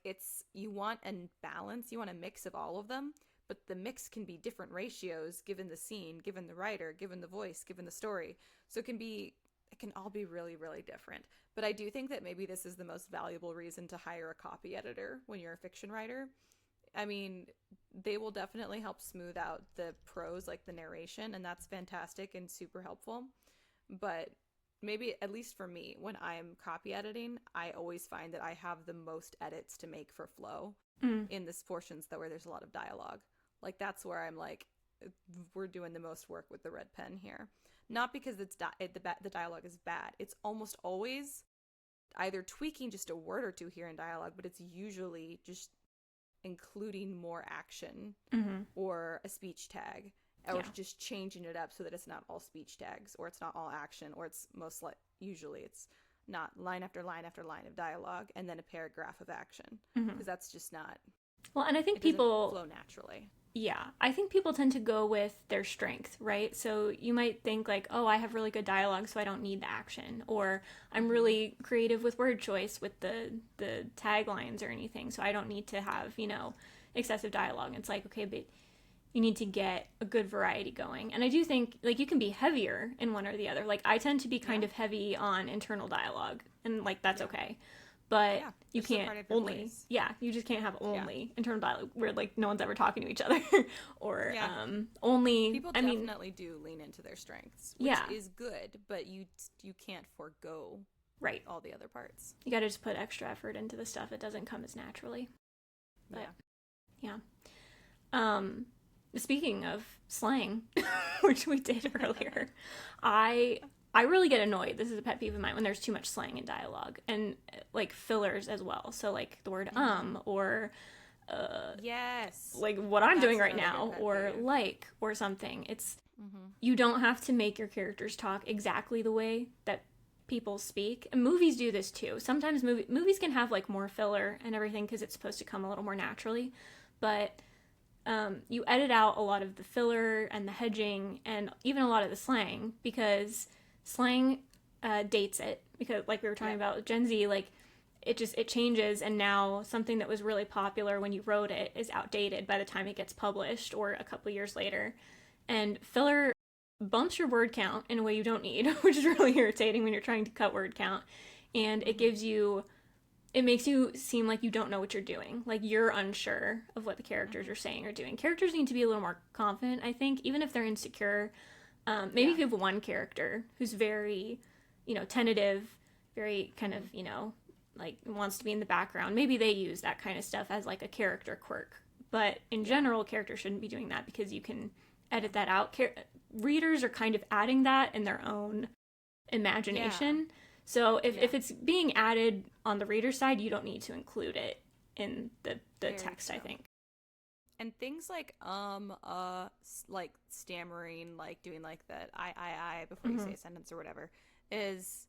you want a balance, you want a mix of all of them, but the mix can be different ratios given the scene, given the writer, given the voice, given the story. So it can all be really, really different. But I do think that maybe this is the most valuable reason to hire a copy editor when you're a fiction writer. I mean, they will definitely help smooth out the prose, like the narration, and that's fantastic and super helpful. But maybe, at least for me, when I'm copy editing, I always find that I have the most edits to make for flow in this portions where there's a lot of dialogue. Like, that's where I'm like, we're doing the most work with the red pen here. Not because the dialogue is bad. It's almost always either tweaking just a word or two here in dialogue, but it's usually just including more action or a speech tag, or just changing it up so that it's not all speech tags, or it's not all action, or it's usually it's not line after line after line of dialogue and then a paragraph of action, because that's just not... Well, and I think it doesn't flow naturally. Yeah, I think people tend to go with their strength, right? So you might think like, oh, I have really good dialogue, so I don't need the action, or I'm Mm-hmm. really creative with word choice with the taglines or anything, so I don't need to have excessive dialogue. It's like, okay, but you need to get a good variety going, and I do think like you can be heavier in one or the other. Like I tend to be kind Yeah. of heavy on internal dialogue, and like that's Yeah. okay, but Yeah. you Just a can't part of your only, voice. yeah, you just can't have Yeah. only internal dialogue where like no one's ever talking to each other or Yeah. only, People I mean, definitely do lean into their strengths, which yeah, is good, but you can't forego right, all the other parts. you got to just put extra effort into the stuff. It doesn't come as naturally, but Yeah. yeah. um Speaking of slang, which we did earlier, i I really get annoyed, this is a pet peeve of mine, when there's too much slang in dialogue, and like fillers as well. So like the word or Yes. like what I'm That's doing right another good now, pet or peeve. like, or something. It's, Mm-hmm. you don't have to make your characters talk exactly the way that people speak. And movies do this too. Sometimes movies can have like more filler and everything because it's supposed to come a little more naturally, but you edit out a lot of the filler and the hedging and even a lot of the slang, because slang dates it. Because like we were talking about with Gen Z, like it changes, and now something that was really popular when you wrote it is outdated by the time it gets published or a couple years later. And filler bumps your word count in a way you don't need, which is really irritating when you're trying to cut word count. And it Mm-hmm. gives you, it makes you seem like you don't know what you're doing. Like you're unsure of what the characters Mm-hmm. are saying or doing. Characters need to be a little more confident, I think, even if they're insecure. Maybe Yeah. if you have one character who's very, tentative, very kind of, like wants to be in the background, maybe they use that kind of stuff as like a character quirk. But in Yeah. general, characters shouldn't be doing that because you can Yeah. edit that out. Readers are kind of adding that in their own Yeah. imagination. So Yeah. if it's being added on the reader side, you don't need to include it in the Very text, I true. think. And things like like stammering, like doing like that I before you Mm-hmm. say a sentence or whatever, is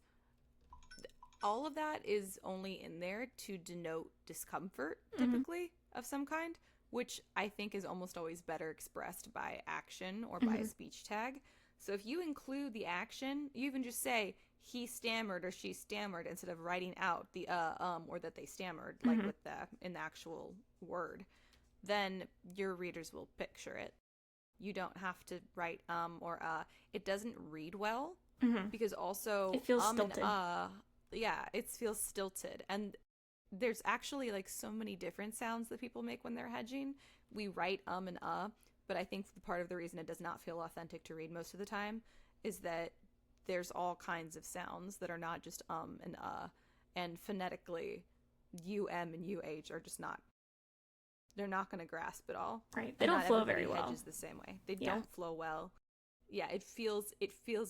all of that is only in there to denote discomfort, Mm-hmm. typically of some kind, which I think is almost always better expressed by action or by Mm-hmm. a speech tag. So if you include the action, you even just say he stammered or she stammered instead of writing out the or that they stammered, like Mm-hmm. with the in the actual word, then your readers will picture it. You don't have to write or it doesn't read well Mm-hmm. because also It feels and stilted. yeah, it feels stilted. And there's actually like so many different sounds that people make when they're hedging. We write and but I think the part of the reason it does not feel authentic to read most of the time is that there's all kinds of sounds that are not just and phonetically and are just not, they're not going to grasp it all. Right. They And don't not flow everybody very well. hedges the same way. They Yeah. don't flow well. Yeah, it feels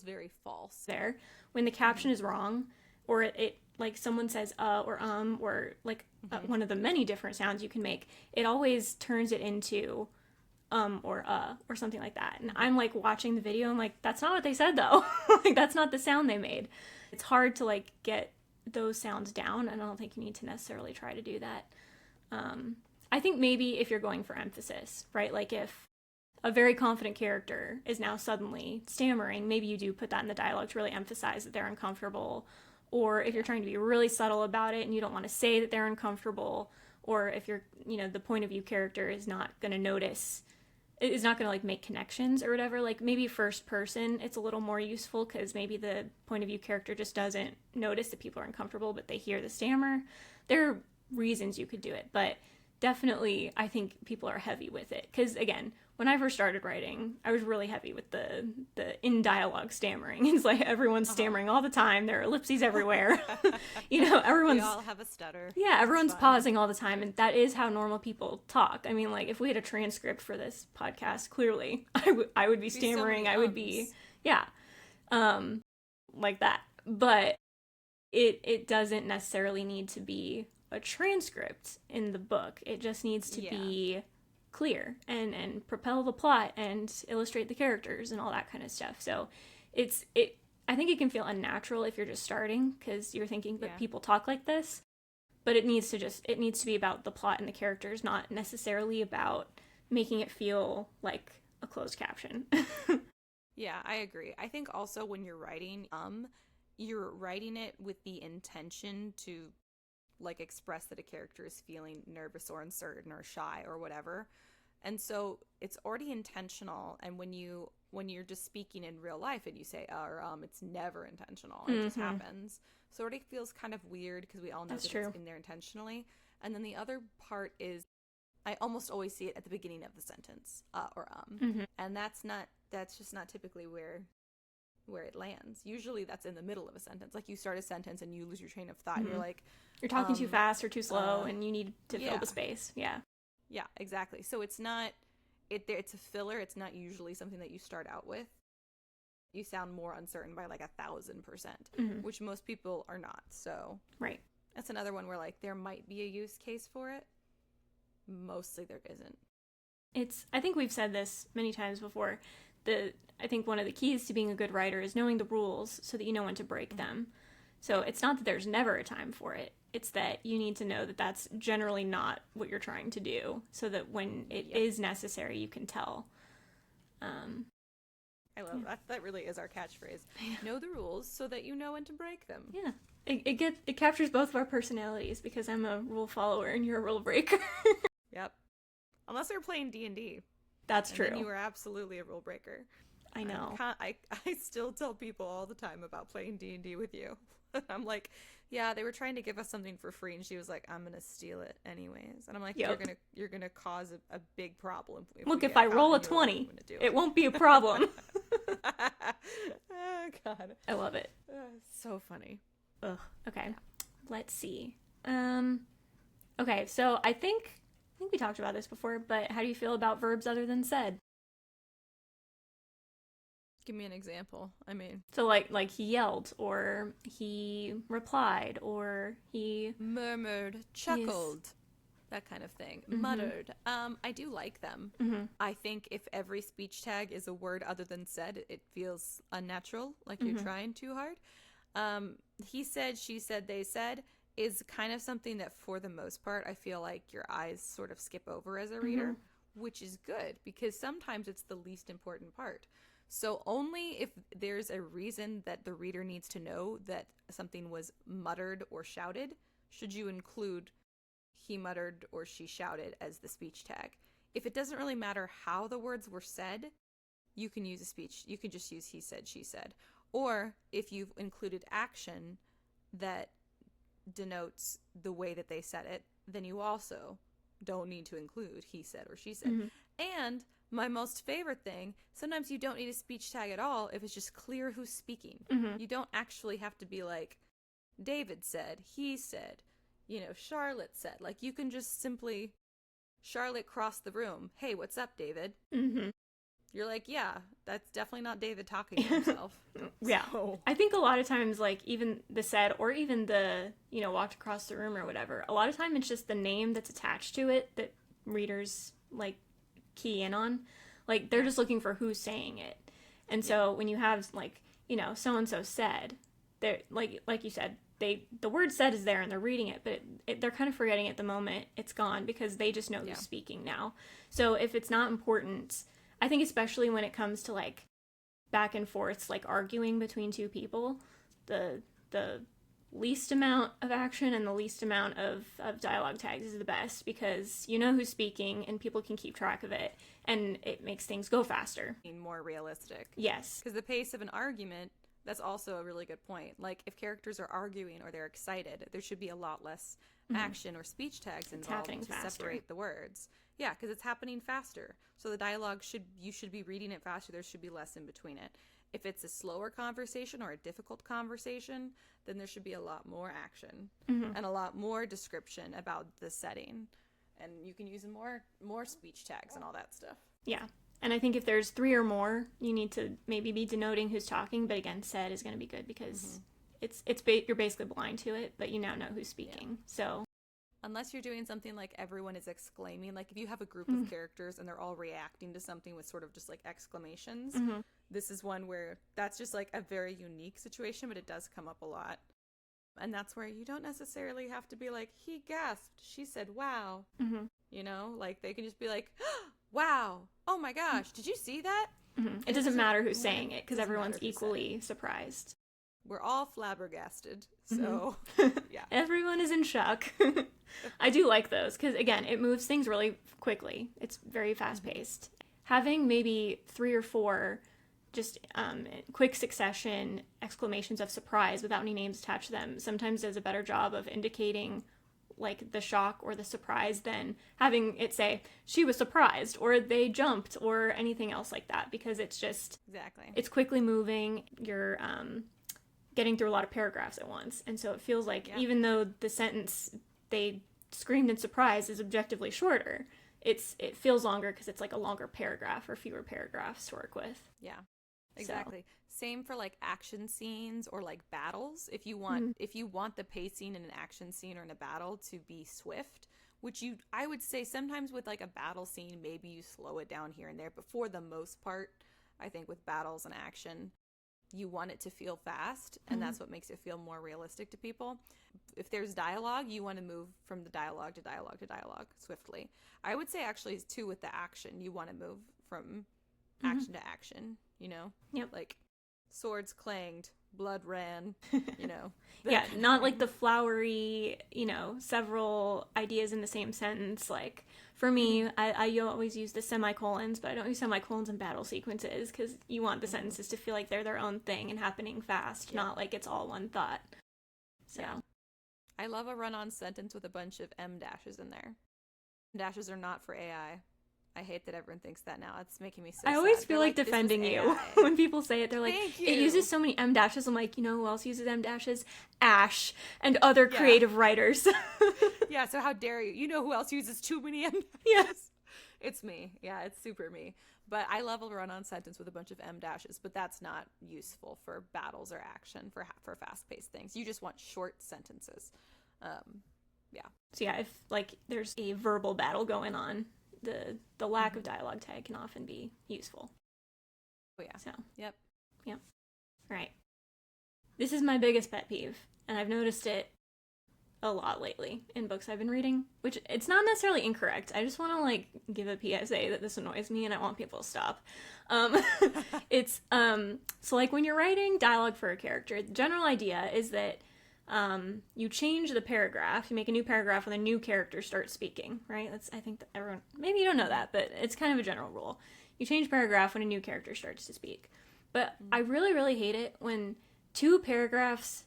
very false. There. When the Mm-hmm. caption is wrong, or it like someone says or like Mm-hmm. one of the many different sounds you can make, it always turns it into or something like that. And Mm-hmm. I'm like watching the video, I'm like, that's not what they said though. Like that's not the sound they made. It's hard to like get those sounds down, and I don't think you need to necessarily try to do that. I think maybe if you're going for emphasis, right? Like if a very confident character is now suddenly stammering, maybe you do put that in the dialogue to really emphasize that they're uncomfortable. Or if you're Yeah. trying to be really subtle about it and you don't want to say that they're uncomfortable, or if you're, the point of view character is not going to notice, is not going to like make connections or whatever, like maybe first person, it's a little more useful because maybe the point of view character just doesn't notice that people are uncomfortable, but they hear the stammer. There are reasons you could do it, but definitely I think people are heavy with it because again, when I first started writing, I was really heavy with the in dialogue stammering. It's like everyone's Uh-huh. stammering all the time. There are ellipses everywhere. We Everyone's, all have a stutter. yeah, It's everyone's fun. pausing all the time, and that is how normal people talk. I mean, like if we had a transcript for this podcast, clearly I would be Be so stammering. many I would be, ums. yeah, um, like that. But it doesn't necessarily need to be a transcript in the book. It just needs to Yeah. be clear and propel the plot and illustrate the characters and all that kind of stuff. So it I think it can feel unnatural if you're just starting because you're thinking, but Yeah. people talk like this. But it needs to be about the plot and the characters, not necessarily about making it feel like a closed caption. Yeah, I agree. I think also when you're writing, you're writing it with the intention to like express that a character is feeling nervous or uncertain or shy or whatever. And so it's already intentional. And when you're just speaking in real life and you say it's never intentional, it just happens. So it already feels kind of weird because we all know That's that true. it's in there intentionally. And then the other part is I almost always see it at the beginning of the sentence, and that's just not typically where it lands. Usually that's in the middle of a sentence. Like you start a sentence and you lose your train of thought and you're like, you're talking too fast or too slow and you need to fill the space. Yeah. Yeah, exactly. So it's not it's a filler. It's not usually something that you start out with. You sound more uncertain by like 1,000%, which most people are not. So right. That's another one where like there might be a use case for it. Mostly there isn't. I think we've said this many times before. I think one of the keys to being a good writer is knowing the rules so that you know when to break them. So it's not that there's never a time for it. It's that you need to know that that's generally not what you're trying to do, so that when it is necessary, you can tell. I love that. That really is our catchphrase. Know the rules so that you know when to break them. Yeah. It captures both of our personalities because I'm a rule follower and you're a rule breaker. Yep. Unless they're playing D&D. That's true. Then you are absolutely a rule breaker. I know. I still tell people all the time about playing D&D with you. I'm like, yeah, they were trying to give us something for free, and she was like, I'm gonna steal it anyways. And I'm like, you're gonna cause a big problem. Look, if I roll a 20, it won't be a problem. Oh God, I love it. So funny. Ugh. Okay, let's see. Okay, so I think we talked about this before, but how do you feel about verbs other than said? Give me an example. I mean, so like he yelled, or he replied, or he murmured, chuckled, that kind of thing. Muttered. I do like them. I think if every speech tag is a word other than said, it feels unnatural, like you're trying too hard. He said, she said, they said is kind of something that for the most part I feel like your eyes sort of skip over as a reader, which is good because sometimes it's the least important part. So only if there's a reason that the reader needs to know that something was muttered or shouted should you include he muttered or she shouted as the speech tag. If it doesn't really matter how the words were said, you can use a speech. You can just use he said, she said. Or if you've included action that denotes the way that they said it, then you also don't need to include he said or she said. And my most favorite thing, sometimes you don't need a speech tag at all if it's just clear who's speaking. You don't actually have to be like, David said, he said, Charlotte said. Like, you can just simply, Charlotte crossed the room. Hey, what's up, David? You're like, yeah, that's definitely not David talking to himself. Yeah. So. I think a lot of times, like, even the said or even the, walked across the room or whatever, a lot of time it's just the name that's attached to it that readers, like, key in on. Like, they're just looking for who's saying it. And so when you have, like, so-and-so said, they're, like you said, the word said is there and they're reading it, but they're kind of forgetting it the moment it's gone because they just know who's speaking now. So if it's not important, I think especially when it comes to, like, back and forths, like, arguing between two people, the least amount of action and the least amount of dialogue tags is the best because you know who's speaking and people can keep track of it and it makes things go faster. More realistic. Yes. Because the pace of an argument, that's also a really good point. Like, if characters are arguing or they're excited, there should be a lot less action or speech tags involved to separate the words. Yeah, because it's happening faster. So the dialogue you should be reading it faster. There should be less in between it. If it's a slower conversation or a difficult conversation, then there should be a lot more action and a lot more description about the setting. And you can use more speech tags and all that stuff. Yeah. And I think if there's 3 or more, you need to maybe be denoting who's talking, but again, said is going to be good because you're basically blind to it, but you now know who's speaking. Yeah. So unless you're doing something like everyone is exclaiming, like if you have a group of characters and they're all reacting to something with sort of just like exclamations, this is one where that's just like a very unique situation, but it does come up a lot. And that's where you don't necessarily have to be like, he gasped, she said, wow. Like they can just be like, wow, oh my gosh, did you see that? It doesn't matter who's saying it because doesn't everyone's matter who said equally surprised. We're all flabbergasted, so yeah. Everyone is in shock. I do like those because, again, it moves things really quickly. It's very fast paced. Having maybe 3 or 4 just quick succession exclamations of surprise without any names attached to them sometimes does a better job of indicating like the shock or the surprise than having it say she was surprised or they jumped or anything else like that, because it's just it's quickly moving. You're getting through a lot of paragraphs at once, and so it feels like even though the sentence they screamed in surprise is objectively shorter, it feels longer because it's like a longer paragraph or fewer paragraphs to work with. Yeah, exactly. Same for like action scenes or like battles. If you want the pacing in an action scene or in a battle to be swift, which I would say sometimes with like a battle scene, maybe you slow it down here and there, but for the most part, I think with battles and action, you want it to feel fast, and that's what makes it feel more realistic to people. If there's dialogue, you want to move from the dialogue to dialogue to dialogue swiftly. I would say actually too with the action, you want to move from action to action, you know? Yep. Like swords clanged, blood ran, you know. Yeah, not like the flowery, you know, several ideas in the same sentence. Like, for me, I always use the semicolons, but I don't use semicolons in battle sequences because you want the sentences to feel like they're their own thing and happening fast, not like it's all one thought. So. Yeah. I love a run-on sentence with a bunch of M dashes in there. Dashes are not for AI. I hate that everyone thinks that now. It's making me so sad. I always feel like defending you when people say it. They're like, it uses so many M dashes. I'm like, you know who else uses M dashes? Ash and other creative writers. Yeah, so how dare you? You know who else uses too many M dashes? Yes. It's me. Yeah, it's super me. But I love a run-on sentence with a bunch of M dashes, but that's not useful for battles or action, for fast-paced things. You just want short sentences. Yeah. So yeah, if like there's a verbal battle going on, the lack of dialogue tag can often be useful. Oh yeah. So. Yep. All right. This is my biggest pet peeve, and I've noticed it a lot lately in books I've been reading, which it's not necessarily incorrect. I just want to like give a PSA that this annoys me and I want people to stop. It's so like when you're writing dialogue for a character, the general idea is that you change the paragraph, you make a new paragraph when a new character starts speaking, right? I think that everyone, maybe you don't know that, but it's kind of a general rule. You change paragraph when a new character starts to speak. But I really, really hate it when 2 paragraphs,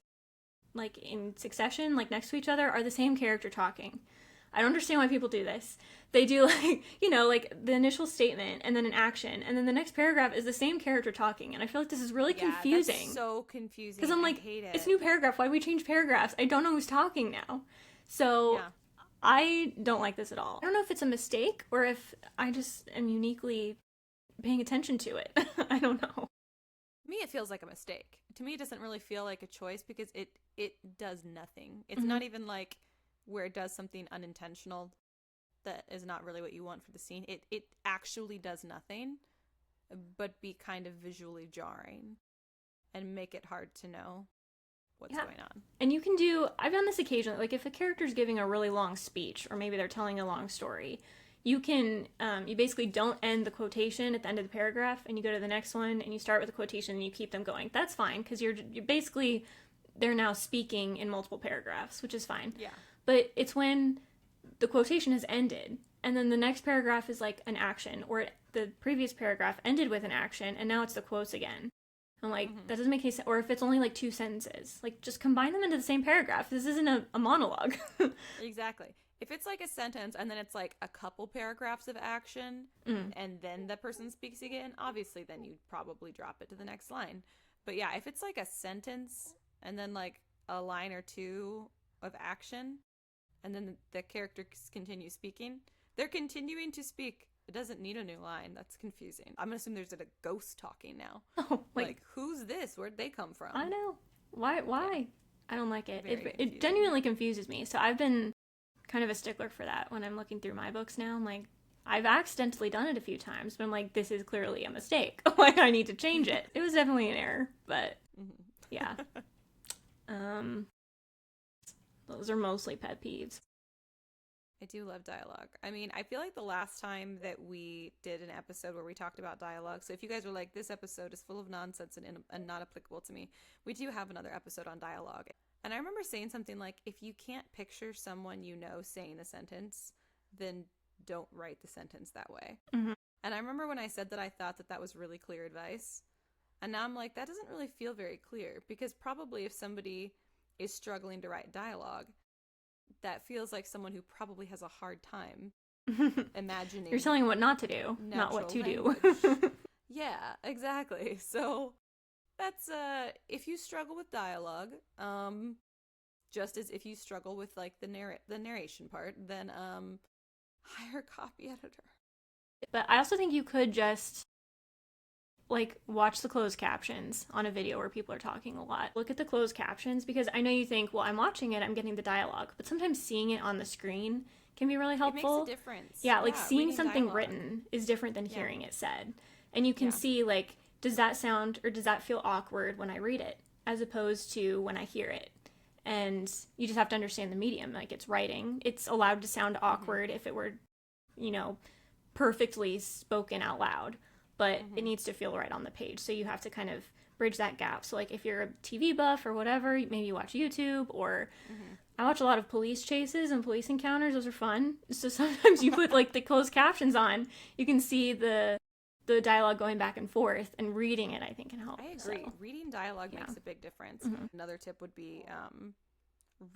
like in succession, like next to each other, are the same character talking. I don't understand why people do this. They do like, you know, like the initial statement and then an action, and then the next paragraph is the same character talking, and I feel like this is really confusing. That's so confusing. Because I'm like, hate it. It's a new paragraph. Why do we change paragraphs? I don't know who's talking now. So I don't like this at all. I don't know if it's a mistake or if I just am uniquely paying attention to it. I don't know. To me, it feels like a mistake. To me, it doesn't really feel like a choice because it does nothing. It's not even like where it does something unintentional that is not really what you want for the scene. It actually does nothing but be kind of visually jarring and make it hard to know what's going on. And I've done this occasionally, like if a character's giving a really long speech or maybe they're telling a long story, you can, you basically don't end the quotation at the end of the paragraph and you go to the next one and you start with a quotation and you keep them going. That's fine because you're basically, they're now speaking in multiple paragraphs, which is fine. Yeah. But it's when the quotation has ended and then the next paragraph is like an action, or the previous paragraph ended with an action and now it's the quotes again. I'm like, that doesn't make any sense. Or if it's only like 2 sentences, like just combine them into the same paragraph. This isn't a monologue. Exactly. If it's like a sentence and then it's like a couple paragraphs of action and then the person speaks again, obviously then you'd probably drop it to the next line. But yeah, if it's like a sentence and then like a line or 2 of action and then the character continues speaking, they're continuing to speak. It doesn't need a new line. That's confusing. I'm gonna assume there's a ghost talking now. Oh, like who's this? Where'd they come from? I know. Why? Yeah. I don't like it. It genuinely confuses me. So I've been kind of a stickler for that when I'm looking through my books now. I'm like, I've accidentally done it a few times, but I'm like, this is clearly a mistake. Like, I need to change it. It was definitely an error, but yeah. Those are mostly pet peeves. I do love dialogue. I mean, I feel like the last time that we did an episode where we talked about dialogue, so if you guys were like, this episode is full of nonsense and not applicable to me, we do have another episode on dialogue. And I remember saying something like, if you can't picture someone you know saying a sentence, then don't write the sentence that way. Mm-hmm. And I remember when I said that, I thought that that was really clear advice. And now I'm like, that doesn't really feel very clear, because probably if somebody is struggling to write dialogue, that feels like someone who probably has a hard time imagining. You're telling them what not to do, not what to do. Yeah, exactly. So that's if you struggle with dialogue, just as if you struggle with like the narration part, then hire a copy editor. But I also think you could just like watch the closed captions on a video where people are talking a lot. Look at the closed captions, because I know you think, well, I'm watching it, I'm getting the dialogue, but sometimes seeing it on the screen can be really helpful. It makes a difference. Yeah, like seeing something dialogue written is different than hearing it said. And you can see, like, does that sound or does that feel awkward when I read it as opposed to when I hear it? And you just have to understand the medium. Like, it's writing. It's allowed to sound awkward if it were, you know, perfectly spoken out loud. But it needs to feel right on the page. So you have to kind of bridge that gap. So, like, if you're a TV buff or whatever, maybe you watch YouTube, or I watch a lot of police chases and police encounters. Those are fun. So sometimes you put, like, the closed captions on. You can see the dialogue going back and forth, and reading it, I think, can help. I agree. So, Reading dialogue makes a big difference. Another tip would be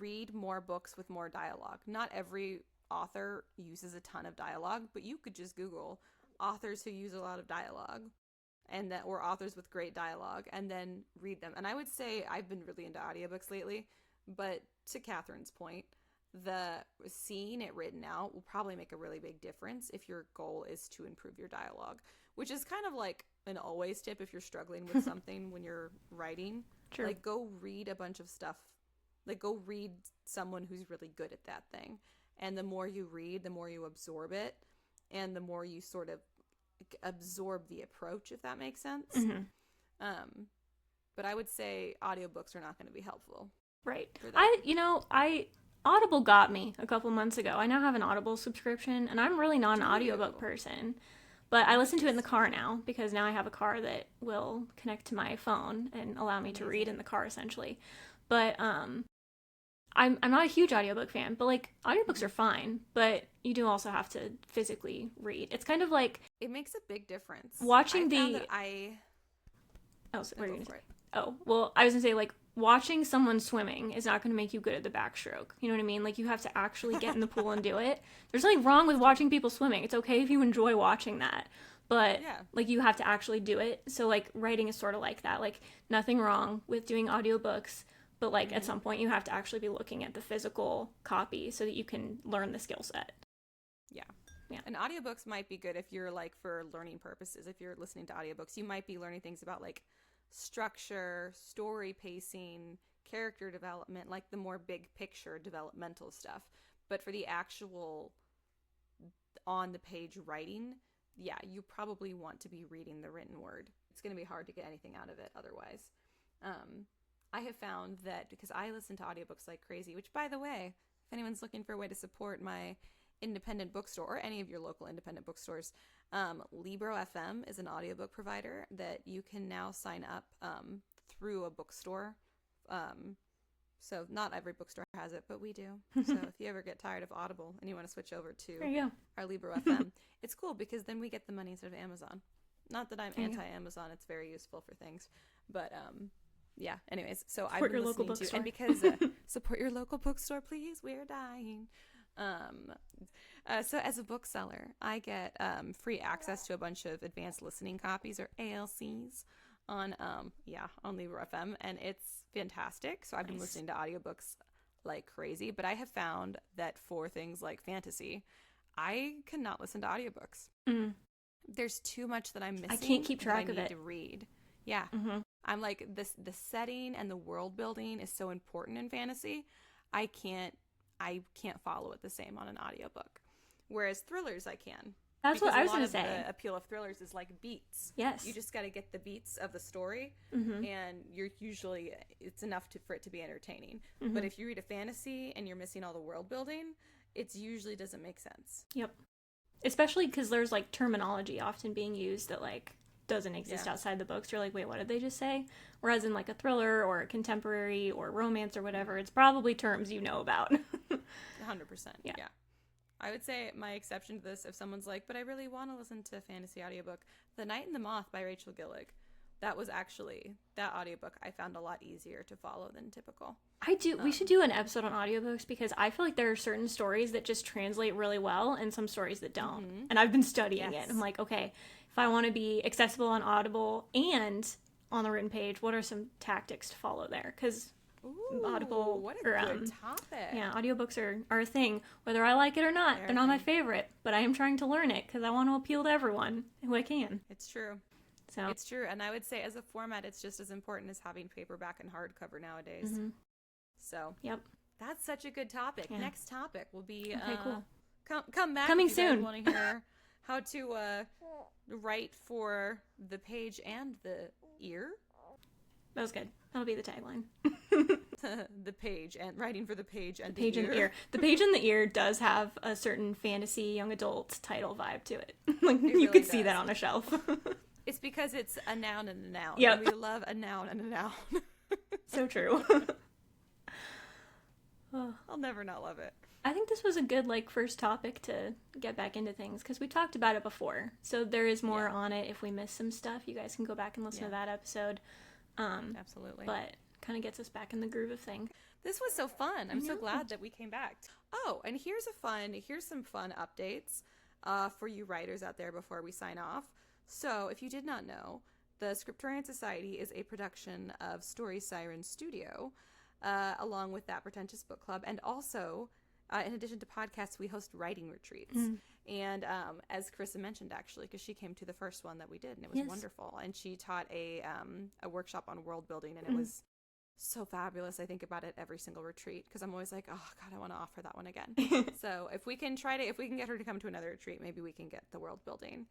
read more books with more dialogue. Not every author uses a ton of dialogue, but you could just Google authors who use a lot of dialogue, and that, or authors with great dialogue, and then read them. And I would say I've been really into audiobooks lately, but to Catherine's point, the seeing it written out will probably make a really big difference if your goal is to improve your dialogue, which is kind of like an always tip if you're struggling with something when you're writing. True. Like, go read a bunch of stuff. Like, go read someone who's really good at that thing. And the more you read, the more you absorb it, and the more you sort of absorb the approach, if that makes sense. But I would say audiobooks are not going to be helpful. Right. Audible got me a couple months ago. I now have an Audible subscription, and I'm really not an audiobook person. But I listen to it in the car now, because now I have a car that will connect to my phone and allow me to read in the car, essentially. But I'm not a huge audiobook fan, but like audiobooks are fine, but you do also have to physically read. It's kind of like, it makes a big difference. Watching Oh, so what are you gonna say? Oh, well, I was gonna say, like, watching someone swimming is not gonna make you good at the backstroke. You know what I mean? Like, you have to actually get in the pool and do it. There's nothing wrong with watching people swimming. It's okay if you enjoy watching that. But, like, you have to actually do it. So, like, writing is sort of like that. Like, nothing wrong with doing audiobooks, but, like, at some point you have to actually be looking at the physical copy so that you can learn the skill set. Yeah. And audiobooks might be good if you're, like, for learning purposes. If you're listening to audiobooks, you might be learning things about, like, structure, story pacing, character development, like the more big picture developmental stuff. But for the actual on the page writing, you probably want to be reading the written word. It's going to be hard to get anything out of it otherwise. I have found that, because I listen to audiobooks like crazy, which, by the way, if anyone's looking for a way to support my independent bookstore, or any of your local independent bookstores, Libro FM is an audiobook provider that you can now sign up through a bookstore. So not every bookstore has it, but we do. So if you ever get tired of Audible and you want to switch over to our Libro FM, it's cool, because then we get the money instead of Amazon. Not that I'm anti-Amazon, it's very useful for things, but anyways, so I've been listening to, and because support your local bookstore, please, we're dying. So as a bookseller, I get free access to a bunch of advanced listening copies, or ALCs, on Libro FM, and it's fantastic. So I've been listening to audiobooks like crazy, but I have found that for things like fantasy, I cannot listen to audiobooks. There's too much that I'm missing. I can't keep track of it. I need to read. I'm like, the setting and the world building is so important in fantasy. I can't follow it the same on an audiobook. Whereas thrillers, I can. That's what I was going to say. The appeal of thrillers is like beats. Yes. You just got to get the beats of the story, and it's enough for it to be entertaining. But if you read a fantasy and you're missing all the world building, it usually doesn't make sense. Yep. Especially because there's like terminology often being used that like doesn't exist outside the books. You're like, wait, what did they just say? Whereas in like a thriller or a contemporary or romance or whatever, it's probably terms you know about. 100%. Yeah. I would say my exception to this, if someone's like, but I really want to listen to a fantasy audiobook, The Night and the Moth by Rachel Gillig. That was actually, that audiobook I found a lot easier to follow than typical. We should do an episode on audiobooks because I feel like there are certain stories that just translate really well and some stories that don't. Mm-hmm. And I've been studying it. I'm like, okay, if I want to be accessible on Audible and on the written page, what are some tactics to follow there? Because Audible, what a good topic. Yeah, audiobooks are a thing. Whether I like it or not, they're not my favorite, but I am trying to learn it because I want to appeal to everyone who I can. It's true. So it's true, and I would say as a format, it's just as important as having paperback and hardcover nowadays. Mm-hmm. So yep, that's such a good topic. Yeah. Next topic will be cool. Come back. Coming if you soon. Want to hear how to write for the page and the ear? That was good. That'll be the tagline. The page and writing for the page and the page the ear. And the ear. The page and the ear does have a certain fantasy young adult title vibe to it. Like you really could does. see that on a shelf. It's because it's a noun and a noun. Yep. And we love a noun and a noun. So true. I'll never not love it. I think this was a good like first topic to get back into things because we talked about it before. So there is more on it. If we miss some stuff, you guys can go back and listen to that episode. Absolutely. But kind of gets us back in the groove of things. This was so fun. I'm so glad that we came back. Oh, and here's some fun updates for you writers out there before we sign off. So, if you did not know, the Scripturient Society is a production of Story Siren Studio, along with That Pretentious Book Club, and also, in addition to podcasts, we host writing retreats. And as Karissa mentioned, actually, because she came to the first one that we did, and it was wonderful. And she taught a workshop on world building, and it was so fabulous. I think about it every single retreat because I'm always like, oh God, I want to offer that one again. So if we can get her to come to another retreat, maybe we can get the world building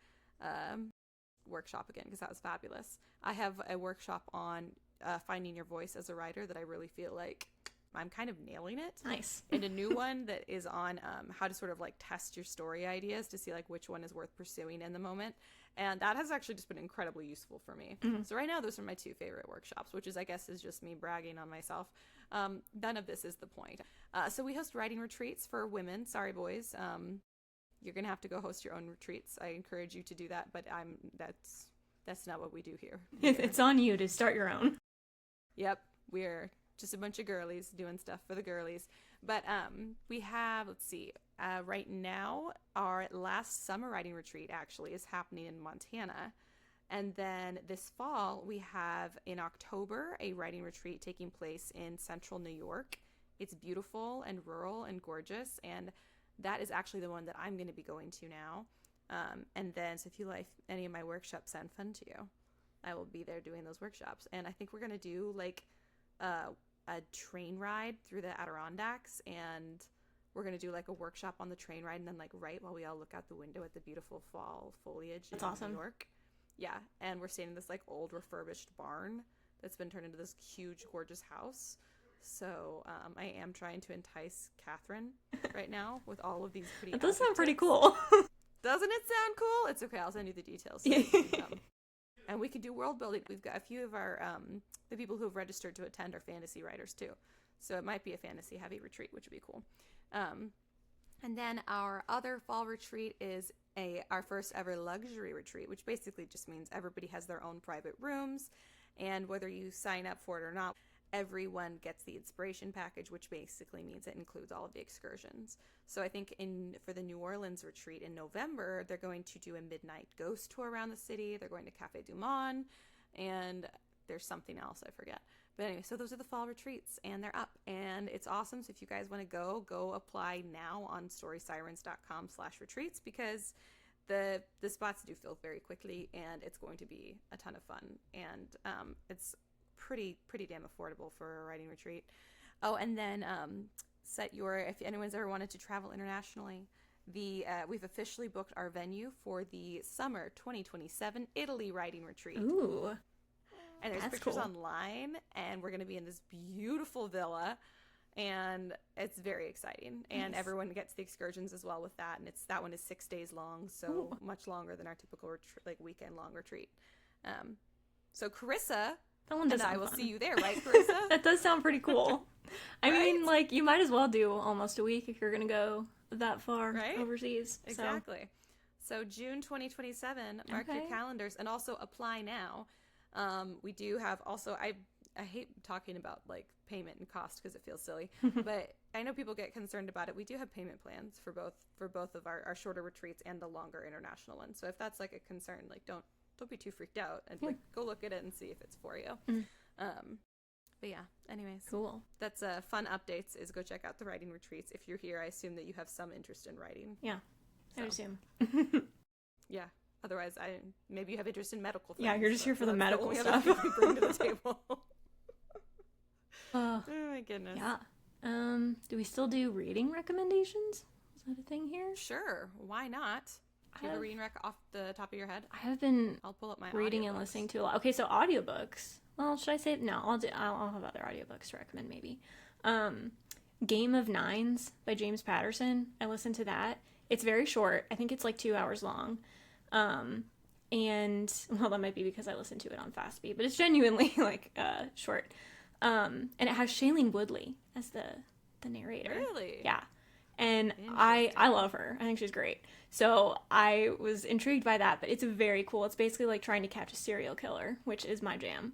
workshop again because that was fabulous. I have a workshop on finding your voice as a writer that I really feel like I'm kind of nailing it. Nice. And a new one that is on how to sort of like test your story ideas to see like which one is worth pursuing in the moment. And that has actually just been incredibly useful for me. So right now, those are my two favorite workshops, which is, I guess, is just me bragging on myself. None of this is the point. So we host writing retreats for women. Sorry, boys. You're going to have to go host your own retreats. I encourage you to do that, but that's not what we do here. It's on you to start your own. Yep. We're just a bunch of girlies doing stuff for the girlies. But we have, let's see, right now, our last summer writing retreat actually is happening in Montana. And then this fall, we have in October a writing retreat taking place in central New York. It's beautiful and rural and gorgeous. And that is actually the one that I'm going to be going to now. And then, so if you like any of my workshops sound fun to you, I will be there doing those workshops. And I think we're going to do like a train ride through the Adirondacks, and we're going to do like a workshop on the train ride and then like write while we all look out the window at the beautiful fall foliage in awesome. New York. Yeah. And we're staying in this like old refurbished barn that's been turned into this huge, gorgeous house. So I am trying to entice Catherine right now with all of these pretty That does sound pretty tips. cool. Doesn't it sound cool? It's okay. I'll send you the details. So you can come. And we can do world building. We've got a few of our, the people who have registered to attend are fantasy writers too. So it might be a fantasy heavy retreat, which would be cool. And then our other fall retreat is our first ever luxury retreat, which basically just means everybody has their own private rooms. And whether you sign up for it or not, everyone gets the inspiration package, which basically means it includes all of the excursions. So I think for the New Orleans retreat in November, they're going to do a midnight ghost tour around the city. They're going to Café Du Monde, and there's something else I forget. But anyway, so those are the fall retreats, and they're up, and it's awesome. So if you guys want to go apply now on storysirens.com/retreats because the spots do fill very quickly, and it's going to be a ton of fun, and it's pretty damn affordable for a writing retreat. Oh, and then if anyone's ever wanted to travel internationally, we've officially booked our venue for the summer 2027 Italy writing retreat. Ooh. And there's pictures online, and we're going to be in this beautiful villa, and it's very exciting. And Nice. everyone gets the excursions as well with that, and that one is 6 days long, so Ooh. much longer than our typical weekend long retreat. So Karissa That one does and I sound will fun. see you there, right, Karissa? That does sound pretty cool. I Right? mean, like, you might as well do almost a week if you're gonna go that far Right? overseas. So. Exactly. So June 2027, mark your Okay. calendars, and also apply now. We do have also, I hate talking about like payment and cost because it feels silly, but I know people get concerned about it. We do have payment plans for both of our shorter retreats and the longer international ones. So if that's like a concern, like don't be too freaked out, and like go look at it and see if it's for you. But yeah, anyways, Cool. that's fun updates. Is go check out the writing retreats. If you're here, I assume that you have some interest in writing. Yeah, I So. assume. Yeah. Otherwise, maybe you have interest in medical things. Yeah, you're just here for the that's medical only stuff. other thing we bring to the table. Oh my goodness. yeah. Do we still do reading recommendations? Is that a thing here? Sure. Why not? Do you have a reading rec off the top of your head? I have been I'll pull up my reading and audiobooks. listening to a lot. Okay, so audiobooks. Well, should I say no? I'll have other audiobooks to recommend maybe. Game of Nines by James Patterson. I listened to that. It's very short. I think it's like 2 hours long. And well, that might be because I listened to it on fast speed, but it's genuinely like short. And it has Shailene Woodley as the narrator. Really? Yeah. And I love her. I think she's great. So I was intrigued by that, but it's very cool. It's basically like trying to catch a serial killer, which is my jam.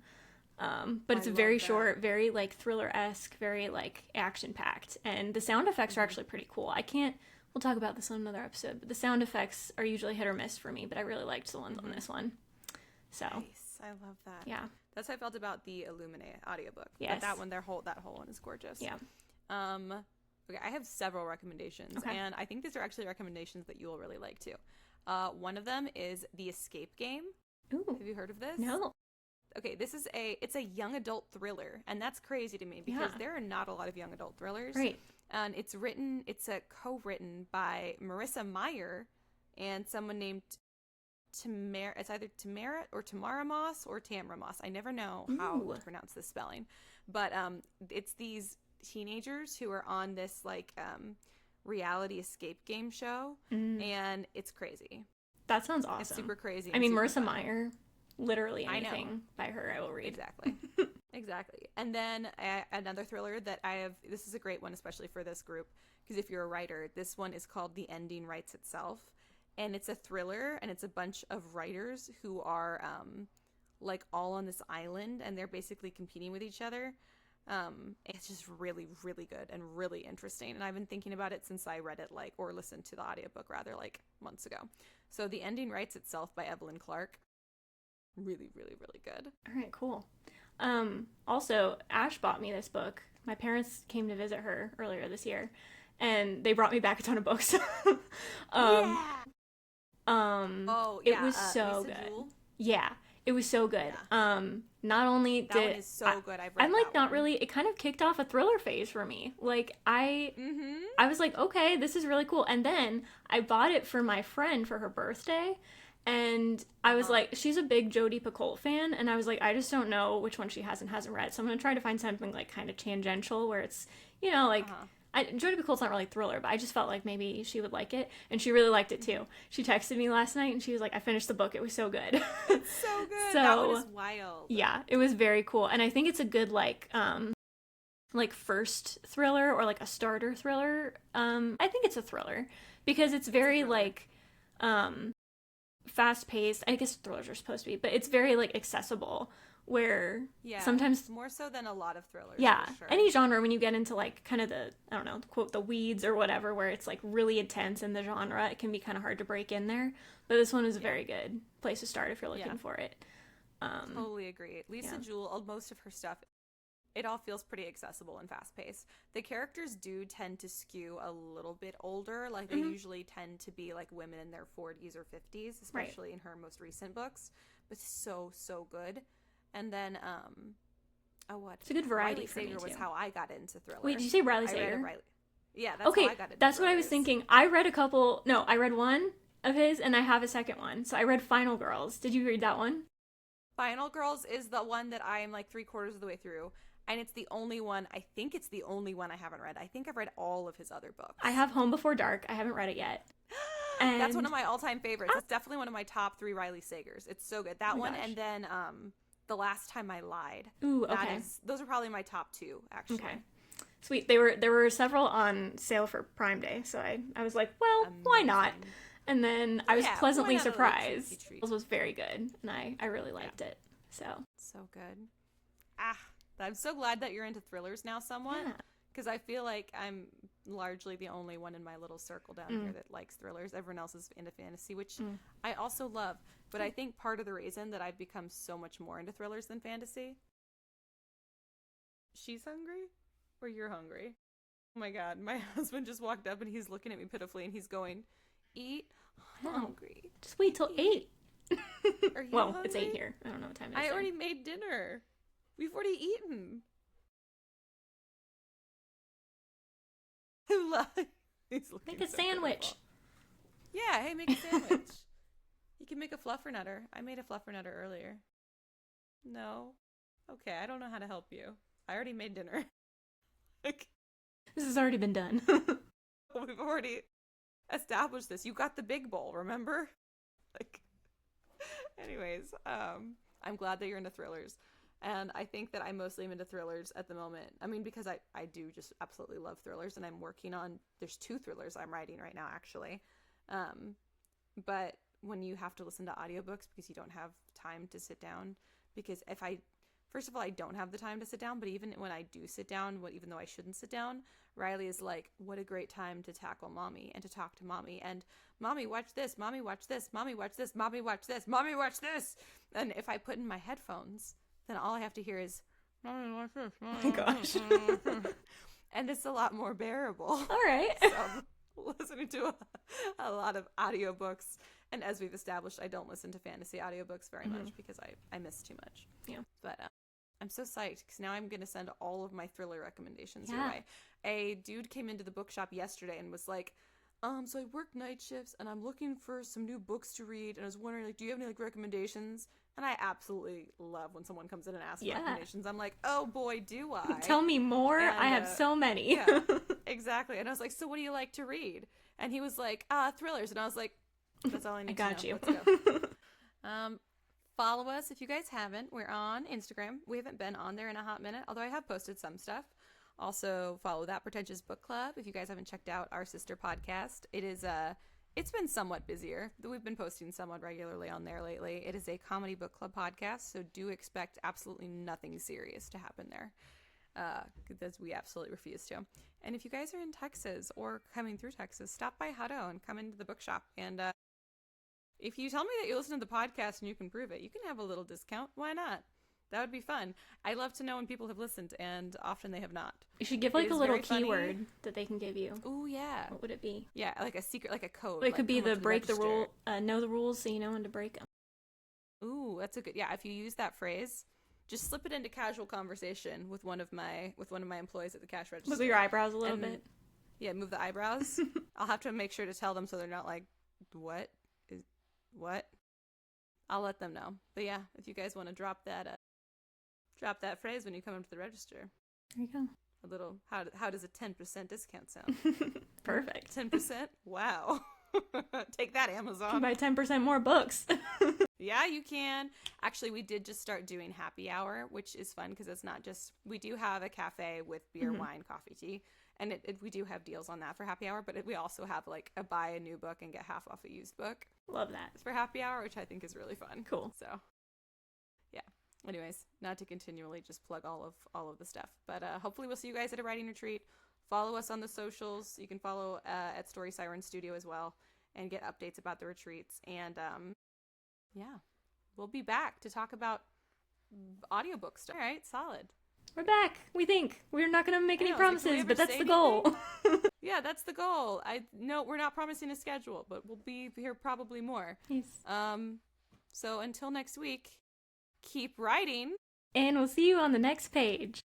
But it's very short, very like thriller-esque, very like action-packed. And the sound effects are actually pretty cool. We'll talk about this on another episode, but the sound effects are usually hit or miss for me, but I really liked the ones on this one. So. Nice. I love that. Yeah. That's how I felt about the Illuminate audiobook. Yes. But that one, that whole one is gorgeous. Yeah. Okay, I have several recommendations, and I think these are actually recommendations that you will really like too. One of them is The Escape Game. Ooh. Have you heard of this? No. Okay, it's a young adult thriller, and that's crazy to me because there are not a lot of young adult thrillers. Right. And it's co-written by Marissa Meyer and someone named Tamara. It's either Tamara or Tamara Moss or Tamra Moss. I never know how to pronounce this spelling, but it's these teenagers who are on this like reality escape game show, and it's crazy. That sounds awesome. It's super crazy. I mean, super Marissa fun. Meyer, literally I know. anything by her I will read. Exactly. Exactly. And then another thriller that I have, this is a great one, especially for this group, because if you're a writer, this one is called The Ending Writes Itself. And it's a thriller, and it's a bunch of writers who are like all on this island, and they're basically competing with each other. It's just really, really good and really interesting. And I've been thinking about it since I read it, or listened to the audiobook rather, months ago. So The Ending Writes Itself by Evelyn Clark. Really, really, really good. All right, cool. Also, Ash bought me this book. My parents came to visit her earlier this year, and they brought me back a ton of books. It was so Lisa good. Jewell. Yeah, it was so good. Yeah. Not only That did one is so good. I've read I'm like that not one. really. It kind of kicked off a thriller phase for me. Like I was like, okay, this is really cool. And then I bought it for my friend for her birthday, and I was like, she's a big Jodi Picoult fan, and I was like, I just don't know which one she hasn't read. So I'm gonna try to find something like kind of tangential where it's like. Jodi Picoult's not really thriller, but I just felt like maybe she would like it, and she really liked it too. She texted me last night, and she was like, I finished the book. It was so good. It's so good. So, that one is wild. Yeah, it was very cool. And I think it's a good, like first thriller or, like, a starter thriller. I think it's a thriller because it's very, like, fast-paced. I guess thrillers are supposed to be, but it's very, like, accessible. Where sometimes more so than a lot of thrillers. Yeah, for sure. any genre, when you get into like kind of the, I don't know, quote, the weeds or whatever, where it's like really intense in the genre, it can be kind of hard to break in there. But this one is a very good place to start if you're looking for it. Totally agree. Lisa Jewell, most of her stuff, it all feels pretty accessible and fast paced. The characters do tend to skew a little bit older. Like they usually tend to be like women in their 40s or 50s, especially in her most recent books. But so good. And then, It's a good variety Riley for me, Sager was too. how I got into thriller. Wait, did you say Riley I read Sager? Yeah, that's how I got into that's what I was thrillers. thinking. I read one of his, and I have a second one. So I read Final Girls. Did you read that one? Final Girls is the one that I am like 3/4 of the way through. And it's the only one, I think it's the only one I haven't read. I think I've read all of his other books. I have Home Before Dark. I haven't read it yet. And that's one of my all-time favorites. It's definitely one of my top 3 Riley Sagers. It's so good. That one, gosh. and then The Last Time I Lied. Ooh, okay. Those are probably my top 2, actually. Okay. Sweet. There were several on sale for Prime Day, so I was like, well, why not? And then I was pleasantly surprised. It was very good, and I really liked it. So good. I'm so glad that you're into thrillers now somewhat, because I feel like I'm largely the only one in my little circle down here that likes thrillers. Everyone else is into fantasy, which I also love. But I think part of the reason that I've become so much more into thrillers than fantasy. She's hungry? Or you're hungry? Oh my god, my husband just walked up and he's looking at me pitifully and he's going, eat? I'm hungry. Just wait till 8. Are you well, hungry? It's 8 here. I don't know what time it is. I already made dinner. We've already eaten. Make a sandwich. Yeah, hey, make a sandwich. You can make a fluffernutter. I made a fluffernutter earlier. No? Okay, I don't know how to help you. I already made dinner. This has already been done. We've already established this. You got the big bowl, remember? Anyways, I'm glad that you're into thrillers. And I think that I mostly am into thrillers at the moment. I mean, because I do just absolutely love thrillers, and I'm working on, there's 2 thrillers I'm writing right now, actually. But when you have to listen to audiobooks because you don't have time to sit down, because first of all, I don't have the time to sit down, but even when I do sit down, even though I shouldn't sit down, Riley is like, what a great time to tackle mommy and to talk to mommy, and mommy, watch this, mommy, watch this, mommy, watch this, mommy, watch this, mommy, watch this. And if I put in my headphones, then all I have to hear is, mommy, watch this, mommy, oh my gosh. and it's a lot more bearable. All right. So listening to a lot of audiobooks, and as we've established, I don't listen to fantasy audiobooks very much because I miss too much. Yeah. But I'm so psyched because now I'm going to send all of my thriller recommendations your way. A dude came into the bookshop yesterday and was like, so I work night shifts and I'm looking for some new books to read, and I was wondering, like, do you have any recommendations? And I absolutely love when someone comes in and asks recommendations. I'm like, oh boy, do I. Tell me more. And, I have so many. Yeah, exactly. And I was like, so what do you like to read? And he was like, thrillers. And I was like, that's all I need to know. I got you. Let's go. Follow us if you guys haven't. We're on Instagram. We haven't been on there in a hot minute, although I have posted some stuff. Also, follow That Pretentious Book Club if you guys haven't checked out our sister podcast. It's been somewhat busier. We've been posting somewhat regularly on there lately. It is a comedy book club podcast, so do expect absolutely nothing serious to happen there. Because we absolutely refuse to. And if you guys are in Texas or coming through Texas, stop by Hutto and come into the bookshop. And if you tell me that you listen to the podcast and you can prove it, you can have a little discount. Why not? That would be fun. I love to know when people have listened, and often they have not. You should give like a little keyword that they can give you. Oh yeah. What would it be? Yeah, like a secret, like a code. It could be the break the rule, know the rules so you know when to break them. Ooh, that's a good. Yeah, if you use that phrase, just slip it into casual conversation with one of my employees at the cash register. Move your eyebrows a little bit. Yeah, move the eyebrows. I'll have to make sure to tell them so they're not like, what? I'll let them know. But yeah, if you guys want to drop that phrase when you come up to the register. There you go. A little, how does a 10% discount sound? Perfect. 10%? Wow. Take that, Amazon. You buy 10% more books. Yeah, you can. Actually, we did just start doing happy hour, which is fun because it's not just, we do have a cafe with beer, wine, coffee, tea, and we do have deals on that for happy hour, but we also have like a buy a new book and get half off a used book. Love that. It's for happy hour, which I think is really fun. Cool. So, yeah. Anyways, not to continually just plug all of the stuff, but hopefully we'll see you guys at a writing retreat. Follow us on the socials. You can follow at Story Siren Studio as well and get updates about the retreats. And yeah, we'll be back to talk about audiobook stuff. All right, solid. We're back. We think. We're not going to make any like, promises, but that's the goal. Yeah, that's the goal. No, we're not promising a schedule, but we'll be here probably more. Yes. So until next week, keep writing. And we'll see you on the next page.